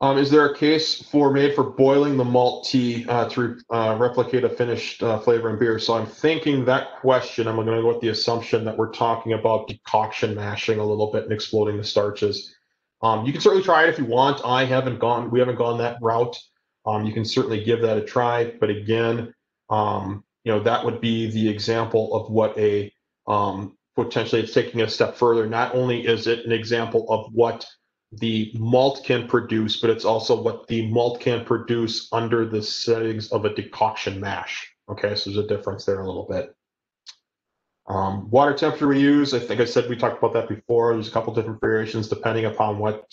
Is there a case made for boiling the malt tea to replicate a finished flavor in beer? So I'm thinking that question, I'm going to go with the assumption that we're talking about decoction mashing a little bit and exploding the starches. You can certainly try it if you want. We haven't gone that route. You can certainly give that a try, but again, that would be the example of what potentially it's taking a step further. Not only is it an example of what the malt can produce, but it's also what the malt can produce under the settings of a decoction mash. Okay, so there's a difference there a little bit. Water temperature we use, I think I said we talked about that before. There's a couple different variations depending upon what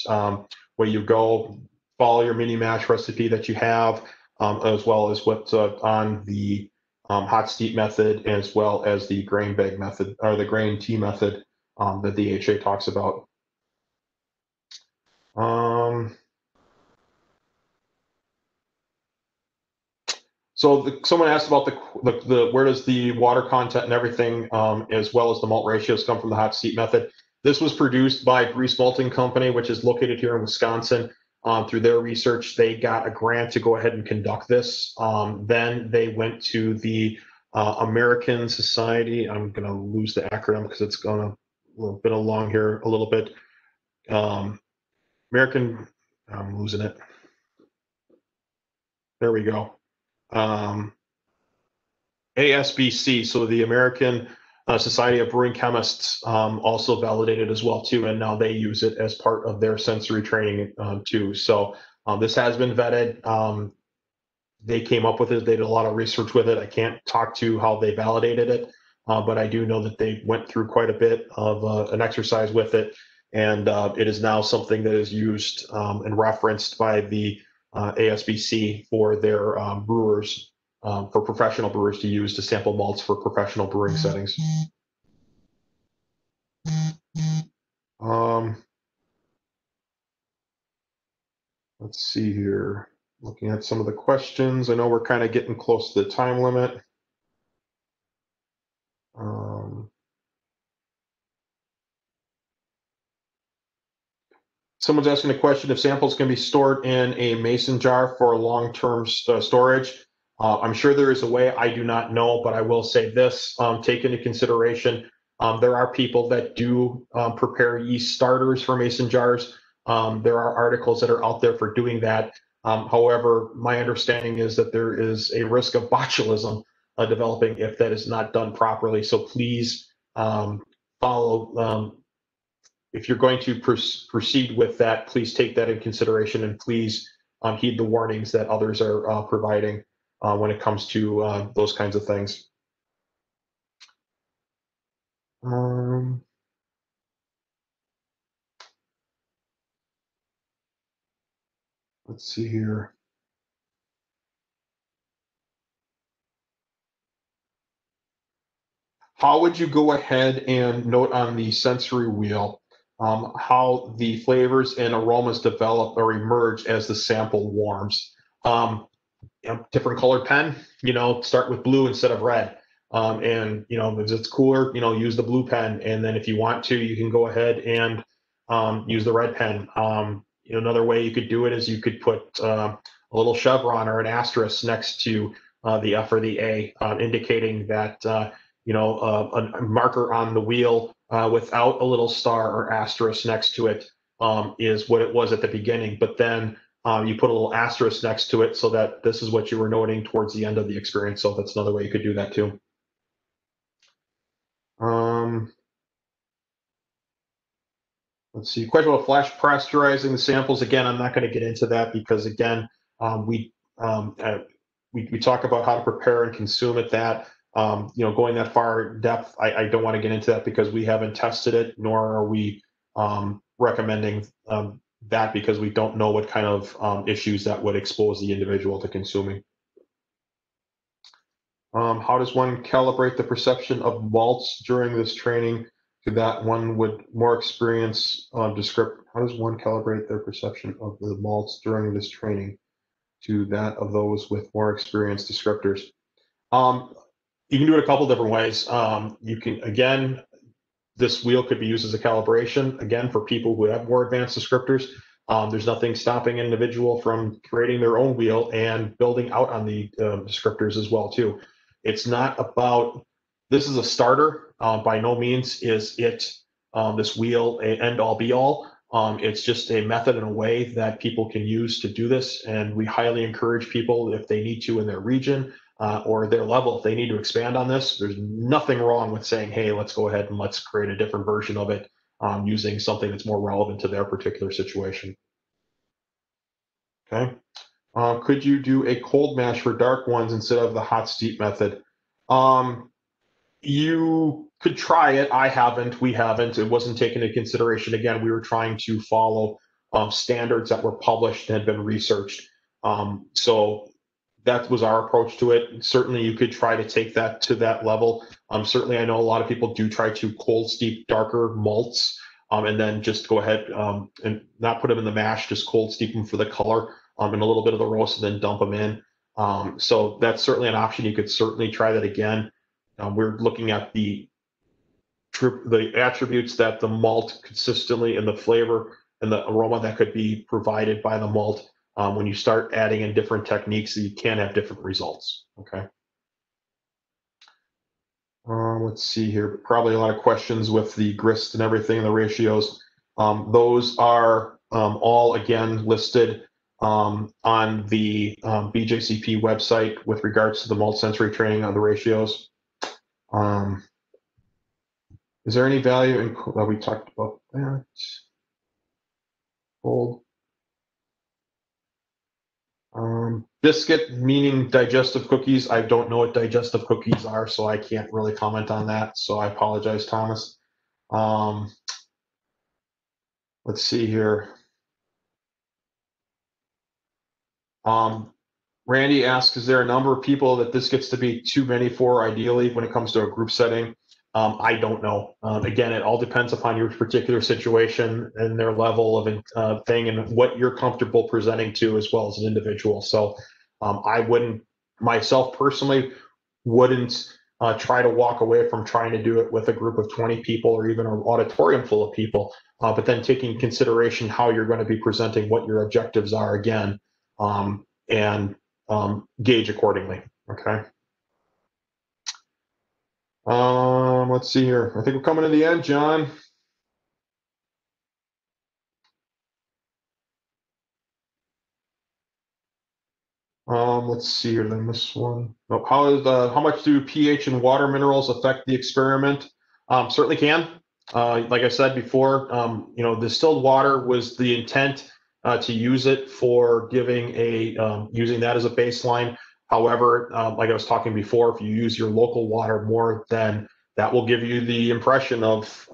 way you go. Follow your mini mash recipe that you have, as well as what's on the hot steep method, as well as the grain bag method or the grain tea method that the HA talks about. So someone asked about the where does the water content and everything, as well as the malt ratios, come from the hot steep method. This was produced by Grease Malting Company, which is located here in Wisconsin. Through their research, they got a grant to go ahead and conduct this. Then they went to the American Society. I'm going to lose the acronym because it's going a bit along here a little bit. American, I'm losing it. There we go. ASBC, so the American Society of Brewing Chemists, also validated as well too, and now they use it as part of their sensory training too. So this has been vetted. They came up with it. They did a lot of research with it. I can't talk to how they validated it, but I do know that they went through quite a bit of an exercise with it, and it is now something that is used and referenced by the ASBC for their brewers, for professional brewers to use to sample malts for professional brewing settings. Let's see here. Looking at some of the questions. I know we're kind of getting close to the time limit. Someone's asking a question if samples can be stored in a mason jar for long-term storage. I'm sure there is a way. I do not know, but I will say this, take into consideration, there are people that do prepare yeast starters for mason jars. There are articles that are out there for doing that. However, my understanding is that there is a risk of botulism developing if that is not done properly. So please follow, if you're going to proceed with that, please take that in consideration, and please heed the warnings that others are providing when it comes to those kinds of things. Let's see here. How would you go ahead and note on the sensory wheel how the flavors and aromas develop or emerge as the sample warms? Different colored pen, start with blue instead of red. And, if it's cooler, use the blue pen. And then if you want to, you can go ahead and use the red pen. Another way you could do it is you could put a little chevron or an asterisk next to the F or the A, indicating that, a marker on the wheel without a little star or asterisk next to it is what it was at the beginning. But then you put a little asterisk next to it so that this is what you were noting towards the end of the experience. So that's another way you could do that too. Let's see, question about flash pasteurizing the samples. Again, I'm not going to get into that because, again, we talk about how to prepare and consume it. Going that far depth, I don't want to get into that because we haven't tested it, nor are we recommending that because we don't know what kind of issues that would expose the individual to consuming. How does one calibrate the perception of malts during this training to that one with more experience How does one calibrate their perception of the malts during this training to that of those with more experienced descriptors? You can do it a couple different ways. You can, again, this wheel could be used as a calibration, again, for people who have more advanced descriptors. There's nothing stopping an individual from creating their own wheel and building out on the descriptors as well, too. It's not about, this is a starter. By no means is it this wheel a end-all be-all. It's just a method and a way that people can use to do this. And we highly encourage people, if they need to in their region, or their level, if they need to expand on this, there's nothing wrong with saying, hey, let's go ahead and let's create a different version of it using something that's more relevant to their particular situation. Okay. Could you do a cold mash for dark ones instead of the hot steep method? You could try it. I haven't. We haven't. It wasn't taken into consideration. Again, we were trying to follow standards that were published and had been researched. So that was our approach to it. Certainly, you could try to take that to that level. Certainly, I know a lot of people do try to cold steep darker malts and then just go ahead and not put them in the mash, just cold steep them for the color and a little bit of the roast and then dump them in. So that's certainly an option. You could certainly try that again. We're looking at the attributes that the malt consistently and the flavor and the aroma that could be provided by the malt. When you start adding in different techniques, you can have different results. Okay. Let's see here. Probably a lot of questions with the grist and everything and the ratios. Those are all again listed on the BJCP website with regards to the malt sensory training on the ratios. Is there any value in? We talked about that. Cold. Biscuit, meaning digestive cookies. I don't know what digestive cookies are, so I can't really comment on that. So I apologize, Thomas. Let's see here. Randy asks, is there a number of people that this gets to be too many for ideally when it comes to a group setting? I don't know. Again, it all depends upon your particular situation and their level of thing and what you're comfortable presenting to as well as an individual. So I wouldn't, myself personally, wouldn't try to walk away from trying to do it with a group of 20 people or even an auditorium full of people, but then taking consideration how you're going to be presenting, what your objectives are again, and gauge accordingly. Okay. Let's see here. I think we're coming to the end, John. Let's see here. Did I miss one? Oh, how much do pH and water minerals affect the experiment? Certainly can. Like I said before, distilled water was the intent to use it for giving using that as a baseline. However, like I was talking before, if you use your local water more, then that will give you the impression of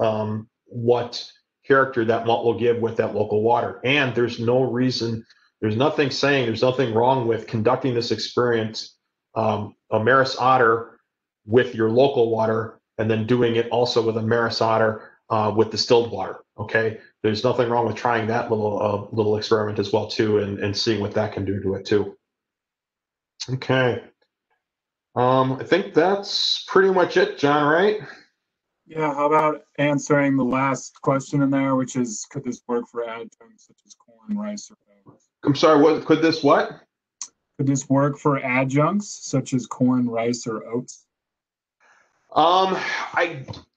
what character that malt will give with that local water. And there's no reason There's nothing saying, there's nothing wrong with conducting this experiment, a Maris Otter with your local water, and then doing it also with a Maris Otter with distilled water. Okay, there's nothing wrong with trying that little experiment as well too, and seeing what that can do to it too. Okay, I think that's pretty much it, John. Right? Yeah. How about answering the last question in there, which is, could this work for adjuncts such as corn, rice, or oats? I'm sorry. What could this what? Could this work for adjuncts such as corn, rice, or oats?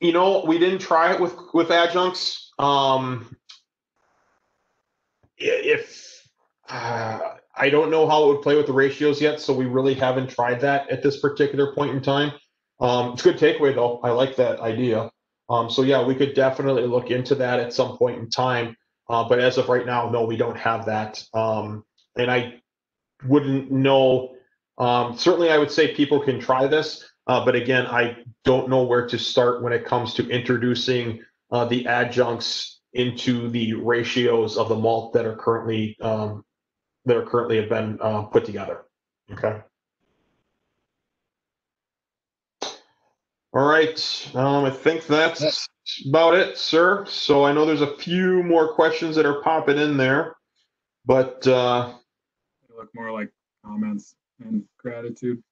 We didn't try it with adjuncts. If I don't know how it would play with the ratios yet, so we really haven't tried that at this particular point in time. It's a good takeaway though. I like that idea. So yeah, we could definitely look into that at some point in time. But as of right now, no, we don't have that. And I wouldn't know. Certainly, I would say people can try this, but again, I don't know where to start when it comes to introducing the adjuncts into the ratios of the malt that are currently have been put together. Okay. All right. I think that's about it, sir. So I know there's a few more questions that are popping in there, but they look more like comments and gratitude.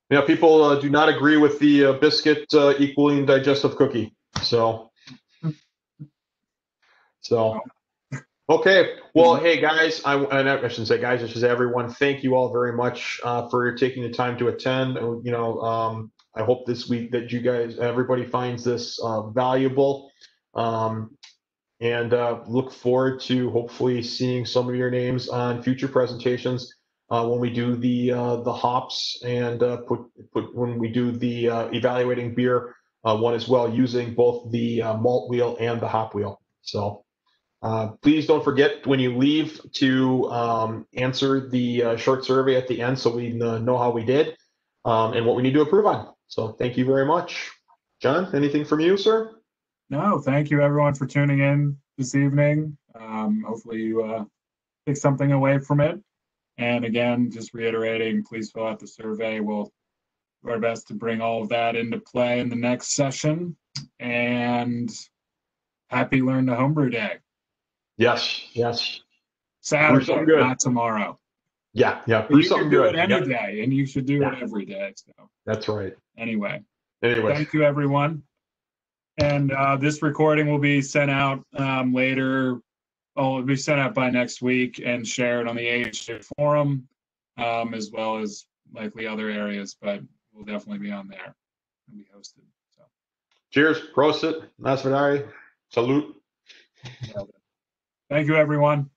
Yeah, people do not agree with the biscuit equaling digestive cookie. So okay. Well, hey guys, I shouldn't say guys, I should say everyone. Thank you all very much for taking the time to attend. I hope this week that everybody finds this valuable, and look forward to hopefully seeing some of your names on future presentations when we do the hops and when we do the evaluating beer one as well, using both the malt wheel and the hop wheel. So please don't forget when you leave to answer the short survey at the end, so we know how we did and what we need to improve on. So thank you very much. John, anything from you, sir? No, thank you everyone for tuning in this evening. Hopefully you take something away from it. And again, just reiterating, please fill out the survey. We'll do our best to bring all of that into play in the next session. And happy Learn to Homebrew Day. Yes, yes. Saturday, not tomorrow. Yeah. You should do it any day, and you should do it every day. So that's right. Anyway, thank you, everyone. And this recording will be sent out later. Oh, it'll be sent out by next week and shared on the AHJ forum, as well as likely other areas, but we'll definitely be on there and be hosted. So, cheers, prosit, nasvidari, salute. Thank you, everyone.